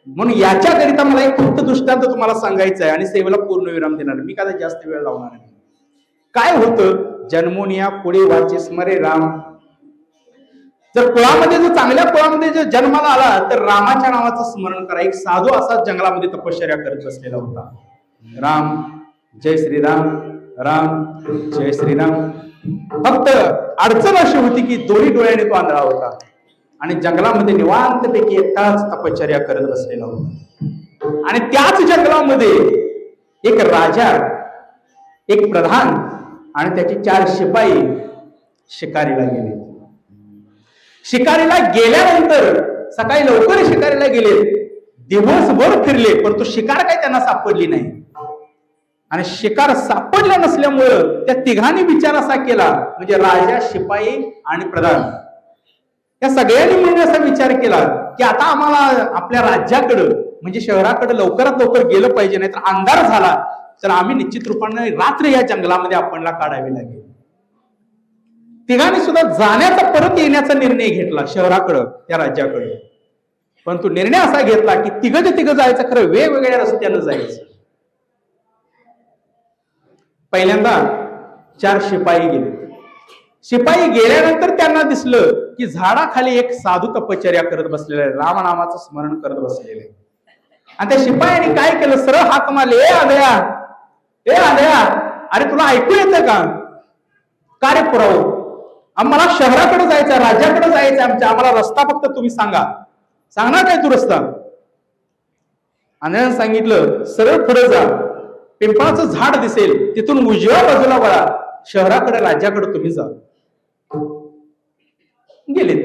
म्हणून याच्याकरिता मला एक फक्त दृष्टांत तुम्हाला सांगायचं आहे आणि सेवेला पूर्ण विराम देणार. मी काय जास्त वेळ लावणार नाही. काय होतं, जन्मोनिया पुढे वाचे स्मरे राम जर कुळामध्ये, जर चांगल्या कुळामध्ये जर जन्माला आला तर रामाच्या नावाचं स्मरण करा. एक साधू असा जंगलामध्ये तपश्चर्या करत बसलेला होता. राम जय श्रीराम, राम जय श्रीराम. फक्त अडचण अशी होती की दोन्ही डोळ्याने तो आंधळा होता आणि जंगलामध्ये निवांतपैकी एकटाच तपश्चर्या करत बसलेला होता. आणि त्याच जंगलामध्ये एक राजा, एक प्रधान आणि त्याचे 4 शिपाई शिकारीला गेले. शिकारीला गेल्यानंतर सकाळी लवकर शिकारीला गेले, दिवसभर फिरले, परंतु शिकार काही त्यांना सापडली नाही. आणि शिकार सापडला नसल्यामुळं त्या तिघांनी विचार असा केला, म्हणजे राजा, शिपाई आणि प्रधान या सगळ्यांनी मिळून असा विचार केला की आता आम्हाला आपल्या राज्याकडं म्हणजे शहराकडे लवकरात लवकर गेलं पाहिजे, नाही तर अंधार झाला तर आम्ही निश्चित रूपाने रात्र या जंगलामध्ये आपणला काढावी लागेल. तिघांनी सुद्धा जाण्याचा, परत येण्याचा निर्णय घेतला शहराकडं, त्या राज्याकडे. परंतु निर्णय असा घेतला की तिघं जायचं, खरं वेगवेगळ्या रस्त्यानं जायचं. पहिल्यांदा 4 शिपाई गेले. शिपाई गेल्यानंतर त्यांना दिसलं की झाडाखाली एक साधू तपश्चर्या करत बसलेला आहे, रामनामाचं स्मरण करत बसलेलं आहे. आणि त्या शिपायांनी काय केलं, सरळ हाक मारले, ए आंधळ्या, ए आंधळ्या, अरे तुला ऐकू येतं का? का रे पुराव, आम्हाला शहराकडे जायचं, राज्याकडे जायचं आम्हाला रस्ता फक्त तुम्ही सांगा. सांगणार काय तू रस्ता? आंधळ्यानं सांगितलं, सरळ पुढे जा, पिंपळाचं झाड दिसेल, तिथून उजव्या बाजूला वळा, शहराकडे, राज्याकडे तुम्ही जा. गेले.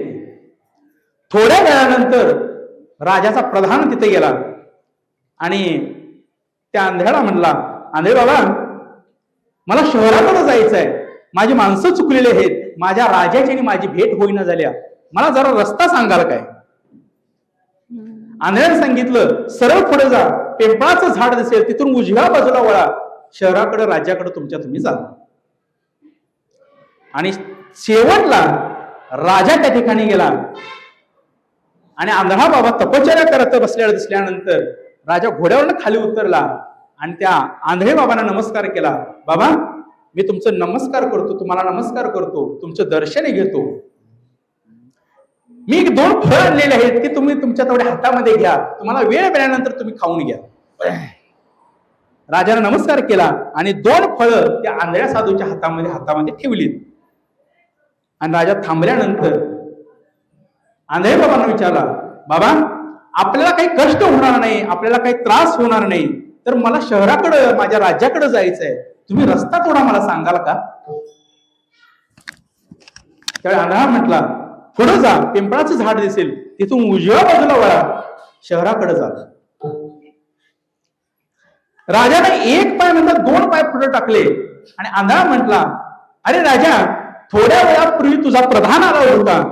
थोड्या वेळानंतर राजाचा प्रधान तिथे गेला आणि त्या आंधळ्याला म्हणला, आंधळे बाबा, मला शहराकडे जायचंय, माझी माणसं चुकलेली आहेत, माझ्या राजाची आणि माझी भेट होईना झाल्या, मला जरा रस्ता सांगाल काय? आंधळ्याने सांगितलं, सरळ पुढे जा, पिंपळाचं झाड दिसेल, तिथून उजव्या बाजूला वळा, शहराकडे, राज्याकडे तुमच्या तुम्ही जा. आणि शेवटला राजा त्या ठिकाणी गेला आणि आंधळा बाबा तपश्चर्या करत बसलेला दिसल्यानंतर राजा घोड्यावरनं खाली उतरला आणि त्या आंधळे बाबांना नमस्कार केला. बाबा, मी तुमचं नमस्कार करतो, तुम्हाला नमस्कार करतो, तुमचं दर्शन घेतो. मी 2 फळं आणलेले आहेत की तुम्ही तुमच्या तेवढ्या हातामध्ये घ्या, तुम्हाला वेळ मिळाल्यानंतर तुम्ही खाऊन घ्या. राजाने नमस्कार केला आणि 2 फळं त्या आंधळ्या साधूच्या हातामध्ये ठेवली. आणि राजा थांबल्यानंतर आंधळे बाबांना विचारला, बाबा, आपल्याला काही कष्ट होणार नाही, आपल्याला काही त्रास होणार नाही, तर मला शहराकडे, माझ्या राज्याकडे जायचंय, तुम्ही रस्ता थोडा मला सांगाल का? त्यावेळी आंधळा म्हटला, पुढे जा, पिंपळाचं झाड दिसेल, तिथून उजव्या बाजूला वळा, शहराकडे जा. राजाने 1 पाय म्हणतात 2 पाय पुढे टाकले आणि आंधळा म्हटला, अरे राजा, थोड्या वेळापूर्वी तुझा प्रधान आला होता,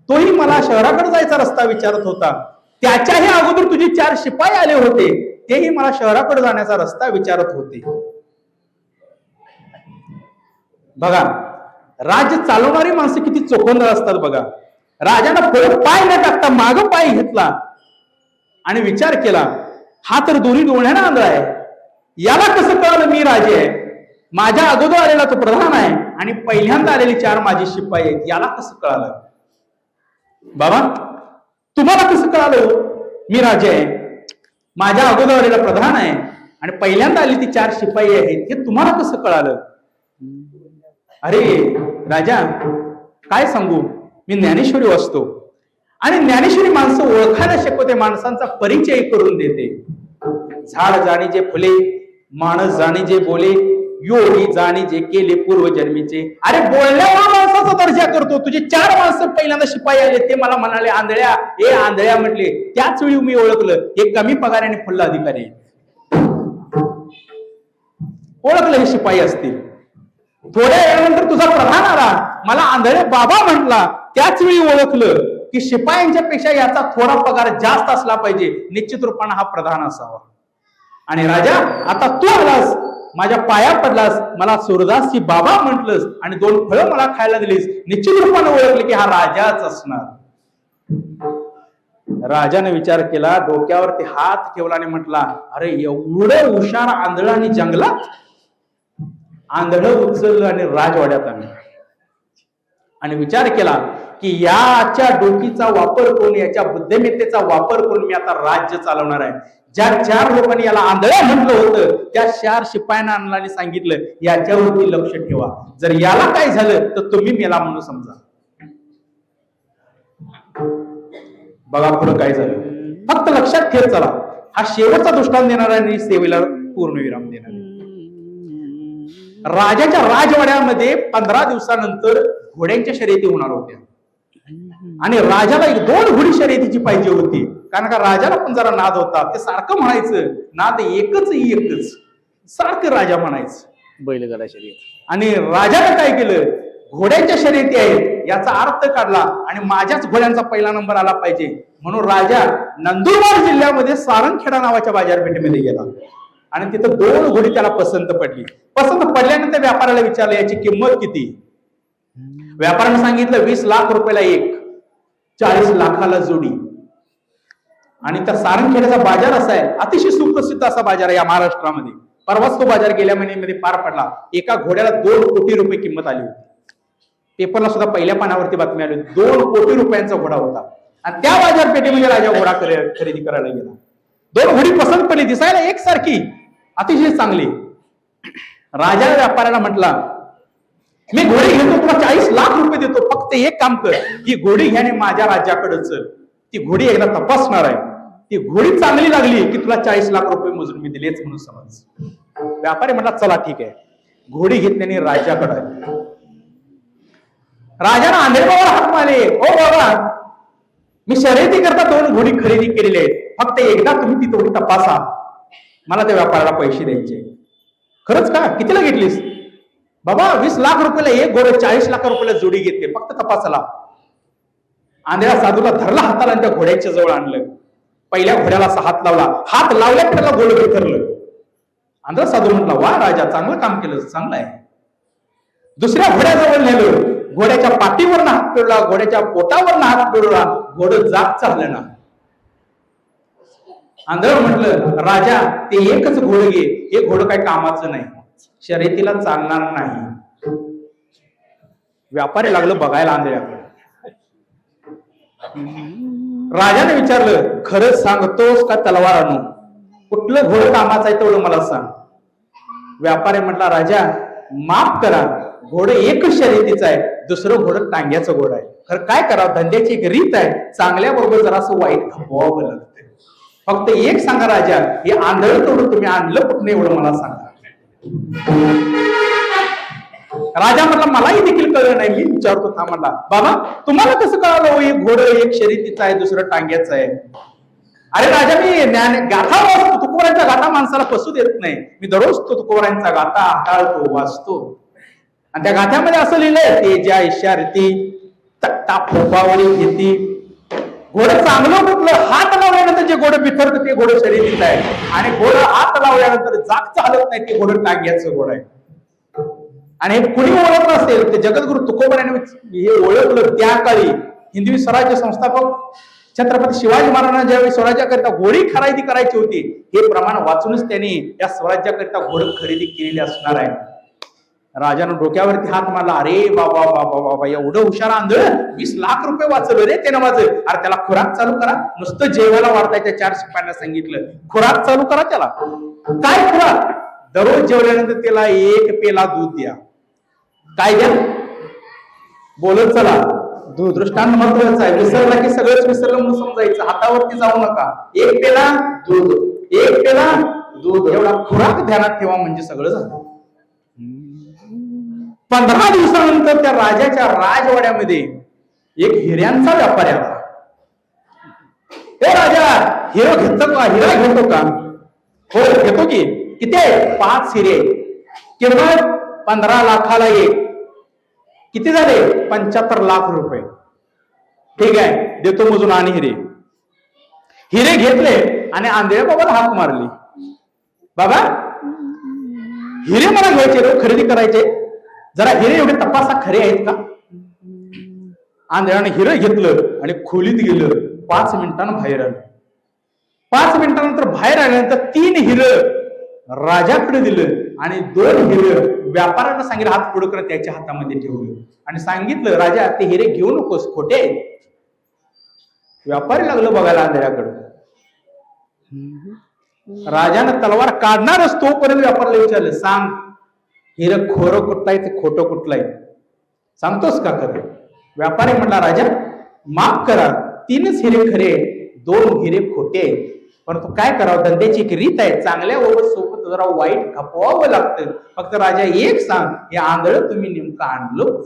तोही मला शहराकडे जायचा रस्ता विचारत होता, त्याच्याही अगोदर तुझे 4 शिपाई आले होते, तेही मला शहराकडे जाण्याचा रस्ता विचारत होते. बघा, राज्य चालवणारी माणसं किती चोखंदळ असतात बघा. राजाने पुढे पाय न टाकता माग पाय घेतला आणि विचार केला, हा तर दोन्ही डोळ्याने आंधळा आहे, याला कसं कळलं मी राजे आहे? माझ्या अगोदर आलेला तो प्रधान आहे आणि पहिल्यांदा आलेली 4 माझी शिपाई आहेत, याला कसं कळालं? बाबा, तुम्हाला कसं कळालं मी राजे आहे? माझ्या अगोदर आलेला प्रधान आहे आणि पहिल्यांदा आली ती 4 शिपाई आहेत, हे तुम्हाला कसं कळालं? अरे राजा, काय सांगू, मी ज्ञानेश्वरी वाचतो आणि ज्ञानेश्वरी माणसं ओळखायला शिकवते, माणसांचा परिचय करून देते. झाड जाणी जे फुले, माणस जाणी जे बोले, योगी जाणी जे केले पूर्वजन्मीचे. अरे बोलण्यावर माणसाचा दर्जा करतो. तुझे 4 माणसं पहिल्यांदा शिपाई आले, ते मला म्हणाले, आंधळ्या, ए आंधळ्या म्हटले, त्याच वेळी मी ओळखलं, हे कमी पगाराने फुल्ल अधिकारी, ओळखलं हे शिपाई असतील. थोड्या वेळानंतर तुझा प्रधान आला, मला आंधळे बाबा म्हटला, त्याच वेळी ओळखलं की शिपायांच्या पेक्षा याचा थोडा पगार जास्त असला पाहिजे, निश्चित रूपाने हा प्रधान असावा. आणि राजा, आता तू आलास, माझ्या पाया पडलास, मला सूरदासची बाबा म्हटलंस आणि 2 फळं मला खायला दिलीस, निश्चित रूपाने ओळखले की हा राजाच असणार. राजाने विचार केला, डोक्यावरती हात ठेवला आणि म्हटला, अरे एवढं हुशार आंधळ आणि जंगलात? आंधळ उचललं आणि राजवाड्यात आणलं आणि विचार केला की याच्या डोकीचा वापर करून, याच्या बुद्धिमत्तेचा वापर करून मी आता राज्य चालवणार आहे. ज्या 4 लोकांनी याला आंधळ्या म्हटलं होतं, त्या 4 शिपायांना आणला आणि सांगितलं याच्यावरती लक्ष ठेवा, जर याला काय झालं तर तुम्ही मेला म्हणून समजा. बघा पुढे काय झालं. फक्त लक्षात ठेव, चला हा शेवटचा दृष्टांत देणारा आणि सेवेला पूर्णविराम देणार. राजाच्या राजवाड्यामध्ये 15 दिवसानंतर घोड्यांच्या शर्यती होणार होत्या आणि राजाला 2 घोडी शर्यतीची पाहिजे होती. कारण का राजाला पण जरा नाद होता, ते सारखं म्हणायचं नाद एकच सारखं राजा म्हणायचं बैलगाडा शर्यत. आणि राजाने काय केलं, घोड्यांच्या शर्यती आहेत याचा अर्थ काढला आणि माझ्याच घोड्यांचा पहिला नंबर आला पाहिजे म्हणून राजा नंदुरबार जिल्ह्यामध्ये सारंगखेडा नावाच्या बाजारपेठेमध्ये गेला आणि तिथं 2 घोडी त्याला पसंत पडली. पसंत पडल्यानंतर व्यापाऱ्याला विचारलं याची किंमत किती. व्यापाऱ्याने सांगितलं 20 लाख रुपयाला एक, 40 लाखाला जोडी. आणि त्या सारंगखेड्याचा बाजार असा आहे, अतिशय सुप्रसिद्ध असा बाजार आहे या महाराष्ट्रामध्ये. परवाच तो बाजार गेल्या महिन्यामध्ये पार पडला. एका घोड्याला 2 कोटी रुपये किंमत आली होती. पेपरला सुद्धा पहिल्या पानावरती बातमी आली होती, 2 कोटी रुपयांचा घोडा होता. आणि त्या बाजारपेठेमध्ये राजा घोडा खरेदी करायला गेला. 2 घोडी पसंत पडली, दिसायला एकसारखी, अतिशय चांगली. राजा व्यापाऱ्याला म्हटला मी घोडी घेतो, तुला 40 लाख रुपये देतो, फक्त एक काम कर, ही घोडी घ्याने माझ्या राज्याकडे चल, ती घोडी एकदा तपासणार आहे, ती घोडी चांगली लागली की तुला 40 लाख रुपये मजूर मी दिलेच म्हणून समज. व्यापारी म्हटला चला ठीक आहे. घोडी घेतल्याने राजाकडे आली. राजाने आंधळेबाबाला हात मारले, ओ बाबा मी शर्यती करता 2 घोडी खरेदी केलेली आहेत, फक्त एकदा तुम्ही ती तेवढी तपासा, मला त्या व्यापाऱ्याला पैसे द्यायचे. खरंच का, कितीला घेतलीस. बाबा 20 लाख रुपयाला एक घोडं, 40 लाख रुपयाला जोडी घेतली, फक्त तपासाला. आंधळ्या साधूला धरला हाताला आणि त्या घोड्याच्या जवळ आणलं. पहिल्या घोड्याला असा हात लावला, हात लावल्या त्याला घोडं बिथरलं. आंधळा साधू म्हटला वा राजा, चांगलं काम केलं, चांगलं आहे. दुसऱ्या घोड्याजवळ नेलं, घोड्याच्या पाठीवरनं हात फिरवला, घोड्याच्या पोटावरनं हात फिरवला, घोडं जाग चाललं ना. आंधळ म्हटलं राजा ते एकच घोडं घे, हे घोडं काही कामाचं नाही, शर्यतीला चालणार नाही. व्यापारी लागलं बघायला आंधळ्याकडे. राजाने विचारलं खरंच सांगतोस का तलवार आणू, कुठलं घोडं कामाचं आहे तेवढं मला सांग. व्यापारी म्हटला राजा माफ करा, घोडं एकच शर्यतीचं आहे, दुसरं घोडं टांग्याचं घोडं आहे. खरं काय करावं, धंद्याची एक रीत आहे, चांगल्या बरोबर जरासं वाईट खपवावं लागतं. फक्त एक सांगा राजा, हे आंधळ तेवढं तुम्ही आणलं कुठं एवढं मला सांगा. राजा म्हटला मलाही देखील कळलं नाही, मी विचारतो था. म्हटला बाबा तुम्हाला कसं कळालं हे घोडं एक शर्यतीचं आहे दुसरं टांग्याचं आहे. अरे राजा मी गाथा वाचतो, तुकोबारांच्या गाथा माणसाला फसू देत नाही, मी दररोज तुकोबारांचा गाथा हाताळतो वाचतो. आणि त्या गाथ्यामध्ये असं लिहिलंय ते ज्या इशारती तट्टा फोपावरी घेती. घोडं चांगलं कुठलं, हात लावल्यानंतर जे घोडं बिथरतं ते घोडं शर्यतीचं आहे आणि घोडं हात लावल्यानंतर जाग चालत नाही ते घोडं टांग्याचं घोडं आहे. आणि हे कुणी ओळखलं असेल ते जगद्गुरु तुकोबाराने हे ओळखलं. त्या काळी हिंदवी स्वराज्य संस्थापक छत्रपती शिवाजी महाराजांना ज्यावेळी स्वराज्याकरिता घोडी खरेदी करायची होती, हे प्रमाण वाचूनच त्यांनी या स्वराज्याकरिता घोडं खरेदी केलेली असणार आहे. राजानं डोक्यावरती हात मारला, अरे बाबा बाबा बाबा एवढं हुशार आंधळ, 20 लाख रुपये वाचवलं रे त्यानं माझं. अरे त्याला खुराक चालू करा, नुसतं जेवायला वाढताय. त्या 4 शिपायांना सांगितलं खुराक चालू करा त्याला. काय खुराक, दररोज जेवल्यानंतर त्याला 1 पेला दूध द्या. काय द्या, बोलत चला. दूध दृष्टांत महत्वाचं आहे, विसरला की सगळंच विसरलं म्हणून समजायचं, हातावरती जाऊ नका. 1 पेला दूध, 1 पेला दूध, एवढा खुराक ध्यानात ठेवा म्हणजे सगळं झालं. 15 दिवसानंतर त्या राजाच्या राजवाड्यामध्ये एक हिऱ्यांचा व्यापारी आला. हे राजा हिरा घेतो का, हिरा घेतो का. हो घेतो की. किती आहे, 5 हिरे, किंमत 15 लाखाला एक. किती झाले, 75 लाख रुपये. ठीक आहे देतो मोजून. आणि हिरे घेतले आणि आंधळ्या बाबाला हाक मारली, बाबा हिरे मला घ्यायचे, खरेदी करायचे, जरा हिरे एवढे तपासा खरे आहेत का. आंधळ्याने हिरे घेतलं आणि खोलीत गेलं. 5 मिनिटांना बाहेर आलं. 5 मिनिटानंतर बाहेर आल्यानंतर 3 हिरे राजाकडे दिलं आणि 2 हिरे व्यापाऱ्यानं सांगितलं हात पुढे करत त्याच्या हातामध्ये ठेवलं आणि सांगितलं राजा ते हिरे घेऊ नकोस, खोटे आहेत. व्यापारी लागलं बघायला आंधळ्याकडं. राजानं तलवार काढणारच तोपर्यंत व्यापाऱ्याला विचारलं, सांग हिरे खरं कुठलं आहे ते खोटं कुठलं आहे, सांगतोस का खरं? व्यापारी म्हटला, राजा माफ करा, 3च हिरे खरे, 2 हिरे खोटे, परंतु काय करावं, धंद्याची एक रीत आहे, चांगल्या सोबत जरा वाईट खपवावं लागतं. फक्त राजा एक सांग, हे आंधळ तुम्ही नेमकं आणलं?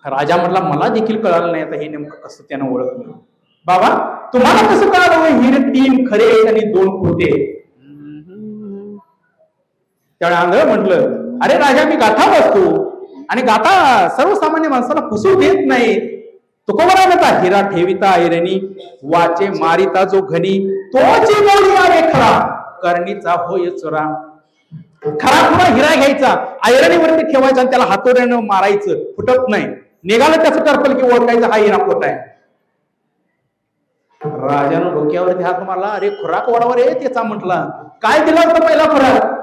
राजा म्हटला, मला देखील कळालं नाही आता हे नेमकं कसं त्यानं ओळखलं. बाबा तुम्हाला कसं कळालं हिरे 3 खरे आणि 2 खोटे? त्यावेळी आंधळ म्हटलं, अरे राजा मी गाथा वाचतो आणि गाथा सर्वसामान्य माणसाला फसवू देत नाही. तुकोबरा म्हणता, हिरा ठेविता ऐरणी, वाचे मारिता जो घनी, तोची बोली आहे खरा, करणीचा होय चोरा. खरा खुरा हिरा घ्यायचा, ऐरणीवरती ठेवायचा आणि त्याला हातोड्यानं मारायचं, फुटत नाही. निघालं त्याचं टर्पल की ओळखायचं हा हिरा खोटा आहे. राजानं डोक्यावरती हात मारला, अरे खुराक वाढवा रे त्याचा. म्हटला, काय दिला होता पहिला खुराक?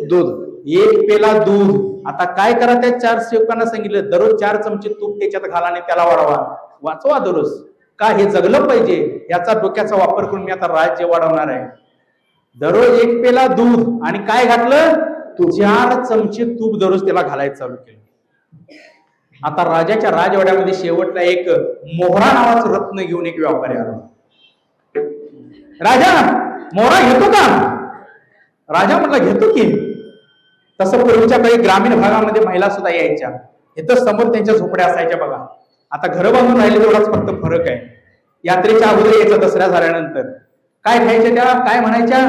दूध, 1 पेला दूध. आता काय करा, त्या 4 सेवकांना सांगितलं दररोज 4 चमचे तूप त्याच्यात घाला आणि त्याला वाढवा, वाचवा दररोज. का हे जगलं पाहिजे याचा डोक्याचा वापर करून मी आता राज्य वाढवणार आहे. दररोज 1 पेला दूध आणि काय घातलं, 4 चमचे तूप दररोज त्याला घालायचं चालू केलं. आता राजाच्या राजवाड्यामध्ये शेवटला एक मोहरा नावाचं रत्न घेऊन एक व्यापारी आला. राजा मोहरा घेतो का? राजा म्हटला, घेतो की. तसं पूर्वीच्या काही ग्रामीण भागामध्ये महिला सुद्धा यायच्या, इथं समोर त्यांच्या झोपड्या असायच्या बघा. आता घरं बांधून राहिले तेवढाच फक्त फरक आहे. यात्रेच्या अगोदर यायचं, दसऱ्या झाल्यानंतर काय खायच्या त्या, काय म्हणायच्या,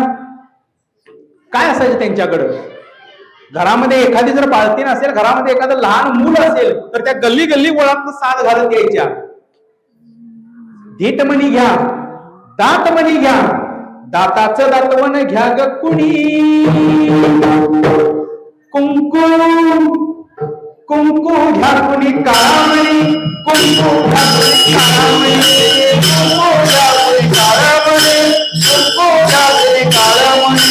काय असायचं त्यांच्याकडं? घरामध्ये एखादी जर बाळतीन असेल, घरामध्ये एखादं लहान मूल असेल तर त्या गल्ली गल्ली गोळात साथ घालत यायच्या. धीटमणी घ्या, दातमणी घ्या, दाताचं दातवण घ्या ग कुणी, कुंकू कुंकू घ्या कुणी काळामणी, कुंकू घ्या कुणी काळामणी, कुंकू घ्या कुणी काळामणी, कुंकू घ्या कुणी काळामणी.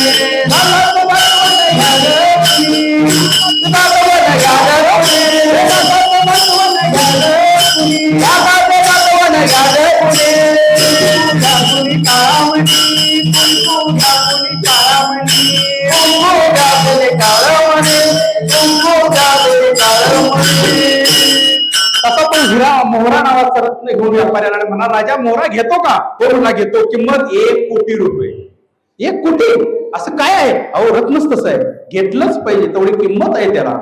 तसा पण हिरा मोहरा नावाचा रत्न घेऊन व्यापाऱ्याला म्हणा, राजा मोहरा घेतो का? तो म्हणला, घेतो. किंमत 1 कोटी रुपये. 1 कोटी असं काय आहे? अहो रत्नच तसं आहे, घेतलंच पाहिजे, तेवढी किंमत आहे त्याला.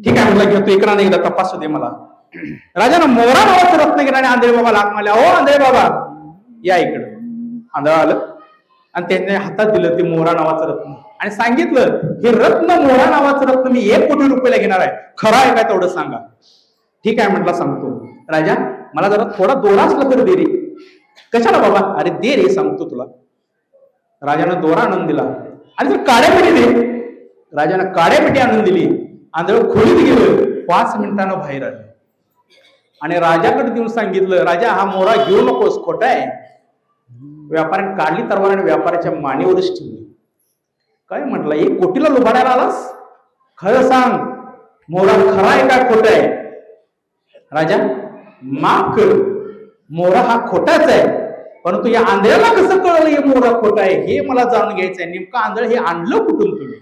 ठीक आहे म्हटलं, घेतो. इकडं एकदा तपासू दे मला. राजानं मोहरा नावाचं रत्न घेणार आणि आंधळे बाबा लाग मारल्या, हो आंधळे बाबा या इकडं. आंधळ आलं आणि त्यांनी हातात दिलं ते मोहरा नावाचं रत्न आणि सांगितलं, हे रत्न मोहरा नावाचं रत्न मी 1 कोटी रुपयाला घेणार आहे, खरं आहे काय तेवढं सांगा. ठीक आहे म्हटलं, सांगतो. राजा मला जरा थोडा दोरा असला तर दे रे. कशाला बाबा? अरे दे रे, सांगतो तुला. राजानं दोरा आणून दिला आणि जर काड्यापेटी दे. राजानं काड्यापेटी आणून दिली. आंधळ खोलीत गेलं. 5 मिनिटानं बाहेर आलं आणि राजाकडे देऊन सांगितलं, राजा हा मोहरा घेऊ नकोस, खोटा आहे. व्यापाऱ्याने काढली तलवार आणि व्यापाऱ्याच्या मानेवरच ठेवली. काय म्हटलं, 1 कोटीला लुबाडायला आलास? खरं सांग, मोहरा खरा आहे का खोटा आहे? राजा माफ कर, मोहरा हा खोटाच आहे, परंतु या आंधळ्याला कसं कळलं हे मोहरा खोटा आहे हे मला जाणून घ्यायचंय. नेमकं आंधळ हे आणलं कुठून तुम्ही?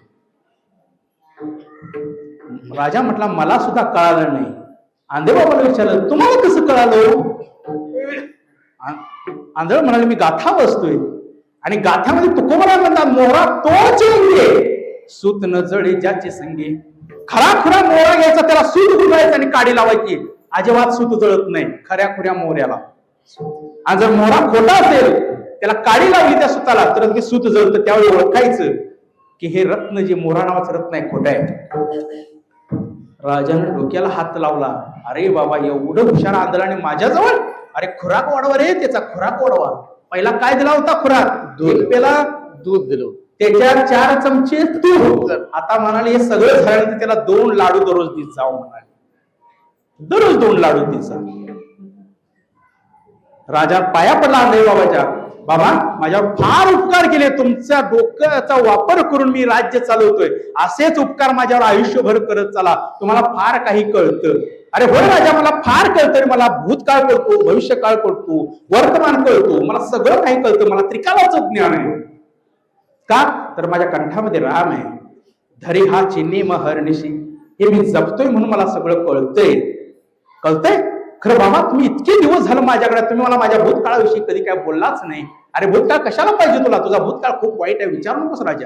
राजा म्हटला, मला सुद्धा कळालं नाही. आंधळे बाबाला विचारलं, तुम्हाला कसं कळालं? आंधळ म्हणाले, मी गाथा बसतोय आणि गाथ्यामध्ये तुकोबरा म्हणला, मोहरा तोच येऊन सूत न जळे ज्याचे संगे. खरा खुरा मोहरा घ्यायचा, त्याला सूत गुंडायचं आणि काडी लावायची. अजिबात सूत जळत नाही खऱ्या खुऱ्या मोहऱ्याला. आणि जर मोहरा खोटा असेल, त्याला काडी लावली त्या सुताला, तर ते सूत जळतं. त्यावेळी ओळखायचं की हे रत्न, जे मोहरा नावाचं रत्न आहे, खोटं आहे. राजाने डोक्याला हात लावला. अरे बाबा, एवढं हुशार आंधळाने माझ्याजवळ? अरे खुराक वाढवा रे त्याचा, खुराक वाढवा. पहिला काय दिला होता खुराक? 1 पेला दूध दिलं, त्याच्यात 4 चमचे तूप. आता म्हणाले हे सगळं झाल्यानंतर त्याला 2 लाडू दररोज देत जाऊ म्हणाले. दररोज 2 लाडू देत जा. राजा पाया पडला आंधळे बाबाच्या. बाबा माझ्यावर फार उपकार केले, तुमच्या डोक्याचा वापर करून मी राज्य चालवतोय, असेच उपकार माझ्यावर आयुष्यभर करत चला, तुम्हाला फार काही कळतं. अरे होय राजा, मला फार कळतं, मला भूतकाळ कळतो, भविष्यकाळ कळतो, वर्तमान कळतो, मला सगळं काही कळतं, मला त्रिकालाचं ज्ञान आहे. का तर माझ्या कंठामध्ये राम आहे. धरी हा चिन्नी महर्निशी, हे मी जपतोय म्हणून मला सगळं कळतंय. खरं बाबा, तुम्ही इतके दिवस झालं माझ्याकडे, तुम्ही मला माझ्या भूतकाळाविषयी कधी काय बोललाच नाही. अरे भूतकाळ कशाला पाहिजे तुला? तुझा भूतकाळ खूप वाईट आहे, विचार नकोस राजा.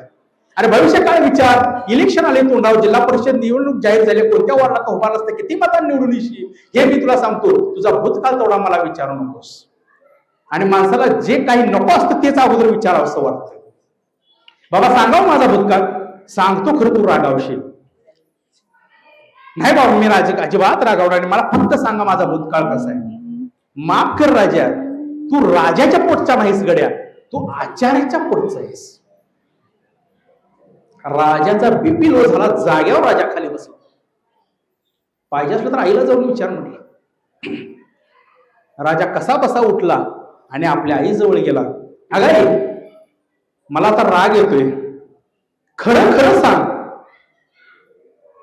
अरे भविष्यकाळ विचार. इलेक्शन आले तोंडावर, जिल्हा परिषद निवडणूक जाहीर झाली, कोणत्या वॉर्डाला का उभा असते, किती मतांनी निवडून येशील, हे मी तुला सांगतो. तुझा भूतकाळ तेवढा मला विचारू नकोस. आणि माणसाला जे काही नको असतं तेच अगोदर विचारावं असं वाटतं. बाबा सांगाव माझा भूतकाळ, सांगतो खरं तू रागावशील. नाही बाबा, मी अजिबात रागावणार नाही, मला फक्त सांगा माझा भूतकाळ कसा आहे. माफ कर राजा, तू राजाच्या पोटचा नाहीस गड्या, तू आचार्याच्या पोटचा आहेस. राजाचा बीपी लो झाला, जाग्यावर राजा खाली बसला. पाहिजे असलं तर आईला जाऊन विचार म्हटलं. राजा कसा बसा उठला आणि आपल्या आई जवळ गेला. अगाई, मला आता राग येतोय, खरं खरं सांग,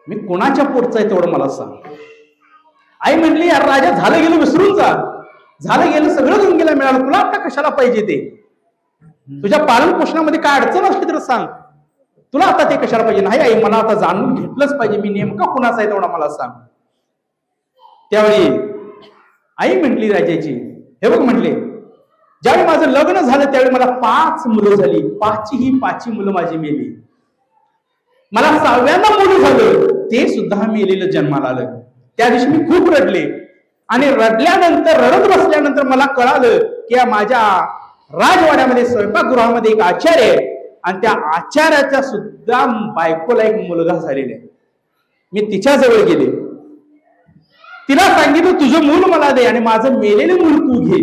मी कोणाच्या पोटचा आहे तेवढं मला सांग. आई म्हटली, यार राजा, झालं गेलं विसरून जा, झालं गेलं सगळं घेऊन गेलं, मिळालं, तुला आता कशाला पाहिजे ते? तुझ्या पालन पोषणामध्ये काय अडचण असली तर सांग, तुला आता ते कशाला पाहिजे? नाही आई, मला आता जाणून घेतलंच पाहिजे, मी नेमका कुणाचा आहे तेवढा मला सांग. त्यावेळी आई म्हटली राजाची, हे बघ म्हटले, ज्यावेळी माझं लग्न झालं त्यावेळी मला 5 मुलं झाली, 5ची मुलं माझी मेली. मला 6व्यांदा मुलं झालं, ते सुद्धा मेलेलं जन्माला आलं. त्या दिवशी मी खूप रडले आणि रडल्यानंतर, रडत बसल्यानंतर मला कळालं की माझ्या राजवाड्यामध्ये स्वयंपाकगृहामध्ये एक आचार्य आहे आणि त्या आचार्याच्या सुद्धा बायकोला एक मुलगा झालेला आहे. मी तिच्या जवळ गेले, तिला सांगितलं तुझं मूल मला दे आणि माझं मेलेलं मूल तू घे.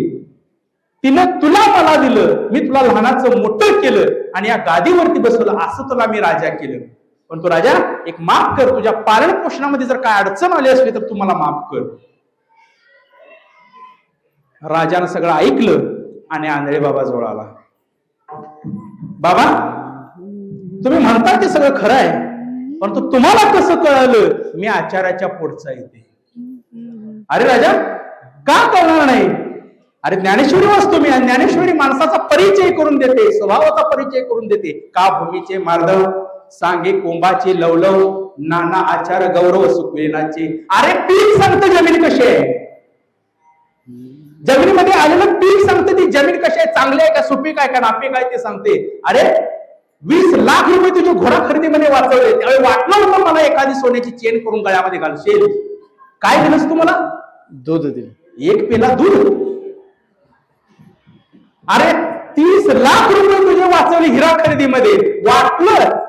तिनं तुला मला दिलं, मी तुला लहानाचं मोठं केलं आणि या गादीवरती बसवलं, असं तुला मी राजा केलं. पण तू राजा एक माफ कर, तुझ्या पालन पोषणामध्ये जर काय अडचण आली असली तर तू मला माफ कर. राजानं सगळं ऐकलं आणि आंधळे बाबा जवळ आला. बाबा, तुम्ही म्हणता ते सगळं खरं आहे, परंतु तुम्हाला कसं कळालं मी आचार्याच्या पोटचा येते? अरे राजा, का कळणार नाही? अरे ज्ञानेश्वरी वाचतो मी, आणि ज्ञानेश्वरी माणसाचा परिचय करून देते, स्वभावाचा परिचय करून देते. का भूमीचे मार्दव, सांगे कोंबाचे लवलव, नाना आचार गौरव सुखवेनाचे. अरे पीक सांगतं जमीन कशी आहे, जमिनीमध्ये आलेलं पीक सांगतं ती जमीन कशी आहे, चांगली आहे का, सुपीक आहे का, नापीक आहे ते सांगते. अरे 20 लाख रुपये तुझ्या घोडा खरेदीमध्ये वाचवले, त्यावेळी वाटलं होतं मला एखादी सोन्याची चेन करून गळ्यामध्ये घालशील. काय दिलंस तू मला? दूध दिलं, 1 पेला दूध. अरे 30 लाख रुपये तुझे वाचवले हिरा खरेदीमध्ये, वाटलं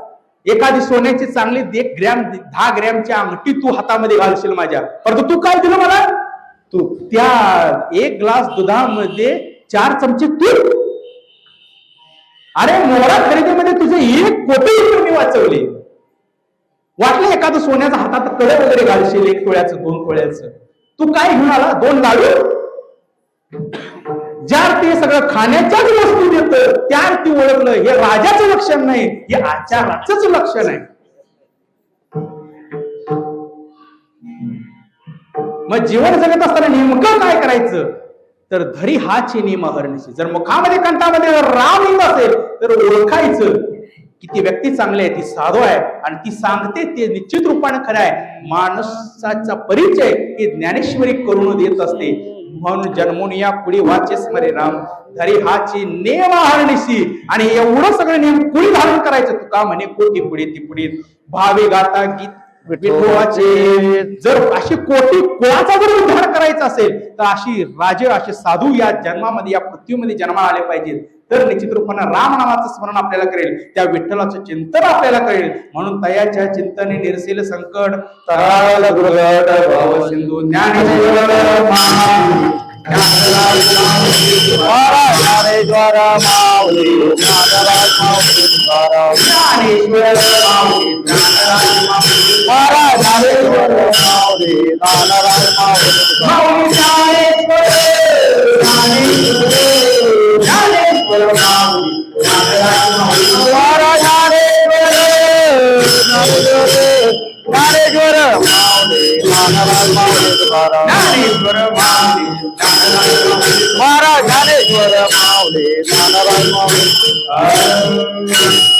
एखादी सोन्याची चांगली 10 ग्रॅमची अंगठी तू हातामध्ये घालशील माझ्या, परंतु तू काय दिलं मला? तू त्या 1 ग्लास दुधामध्ये 4 चमचे तूप. अरे मोहरा खरेदीमध्ये तुझे 1 कोटी रुपये मी वाचवले. वाटलं एखादं सोन्याचा हातात कडे वगैरे घालशील, 1 तोळ्याचं 2 तोळ्याचं. तू काय घेऊन आला? 2 लाडू. ज्या ते सगळं खाण्याच्याच वस्तू देतं त्या ती ओळखलं हे राजाचं लक्षण नाही, हे आचाराचंच लक्षण आहे. मग जीवन जगत असताना नेमकं काय करायचं? तर धरी हा चिनी महर्निशी. जर मुखामध्ये कंठामध्ये राम येत असेल तर ओळखायचं की ती व्यक्ती चांगली आहे, ती साधू आहे आणि ती सांगते ते निश्चित रूपाने खरं आहे. माणसाचा परिचय ही ज्ञानेश्वरी करून देत असते. म्हणून जन्मून या पुढे वाचे स्मरे राम, धरी हाची नेम हरणीशी. आणि एवढं सगळं नेम कुळी धारण करायचं. तुका म्हणे कोटी पुढे ती पुढे भावे गाता गीत विठोबाचे. जर अशी कोटी कुळाचा जर उद्धार करायचा असेल तर अशी राजे, असे साधू या जन्मामध्ये, या पृथ्वीमध्ये जन्माला आले पाहिजेत. तर निश्चित रूपाने राम नामाचं स्मरण आपल्याला करेल, त्या विठ्ठलाचं चिंतन आपल्याला कळेल. म्हणून तयाच्या चिंतने निरसेल संकट, तराळ गुरुगट भाव सिंधू ज्ञानेश्वर ज्ञानराज माऊली तुकाराम ज्ञानेश्वर माऊली महाराज ज्ञानेश्वर माऊली ज्ञानराज माऊली तुकाराम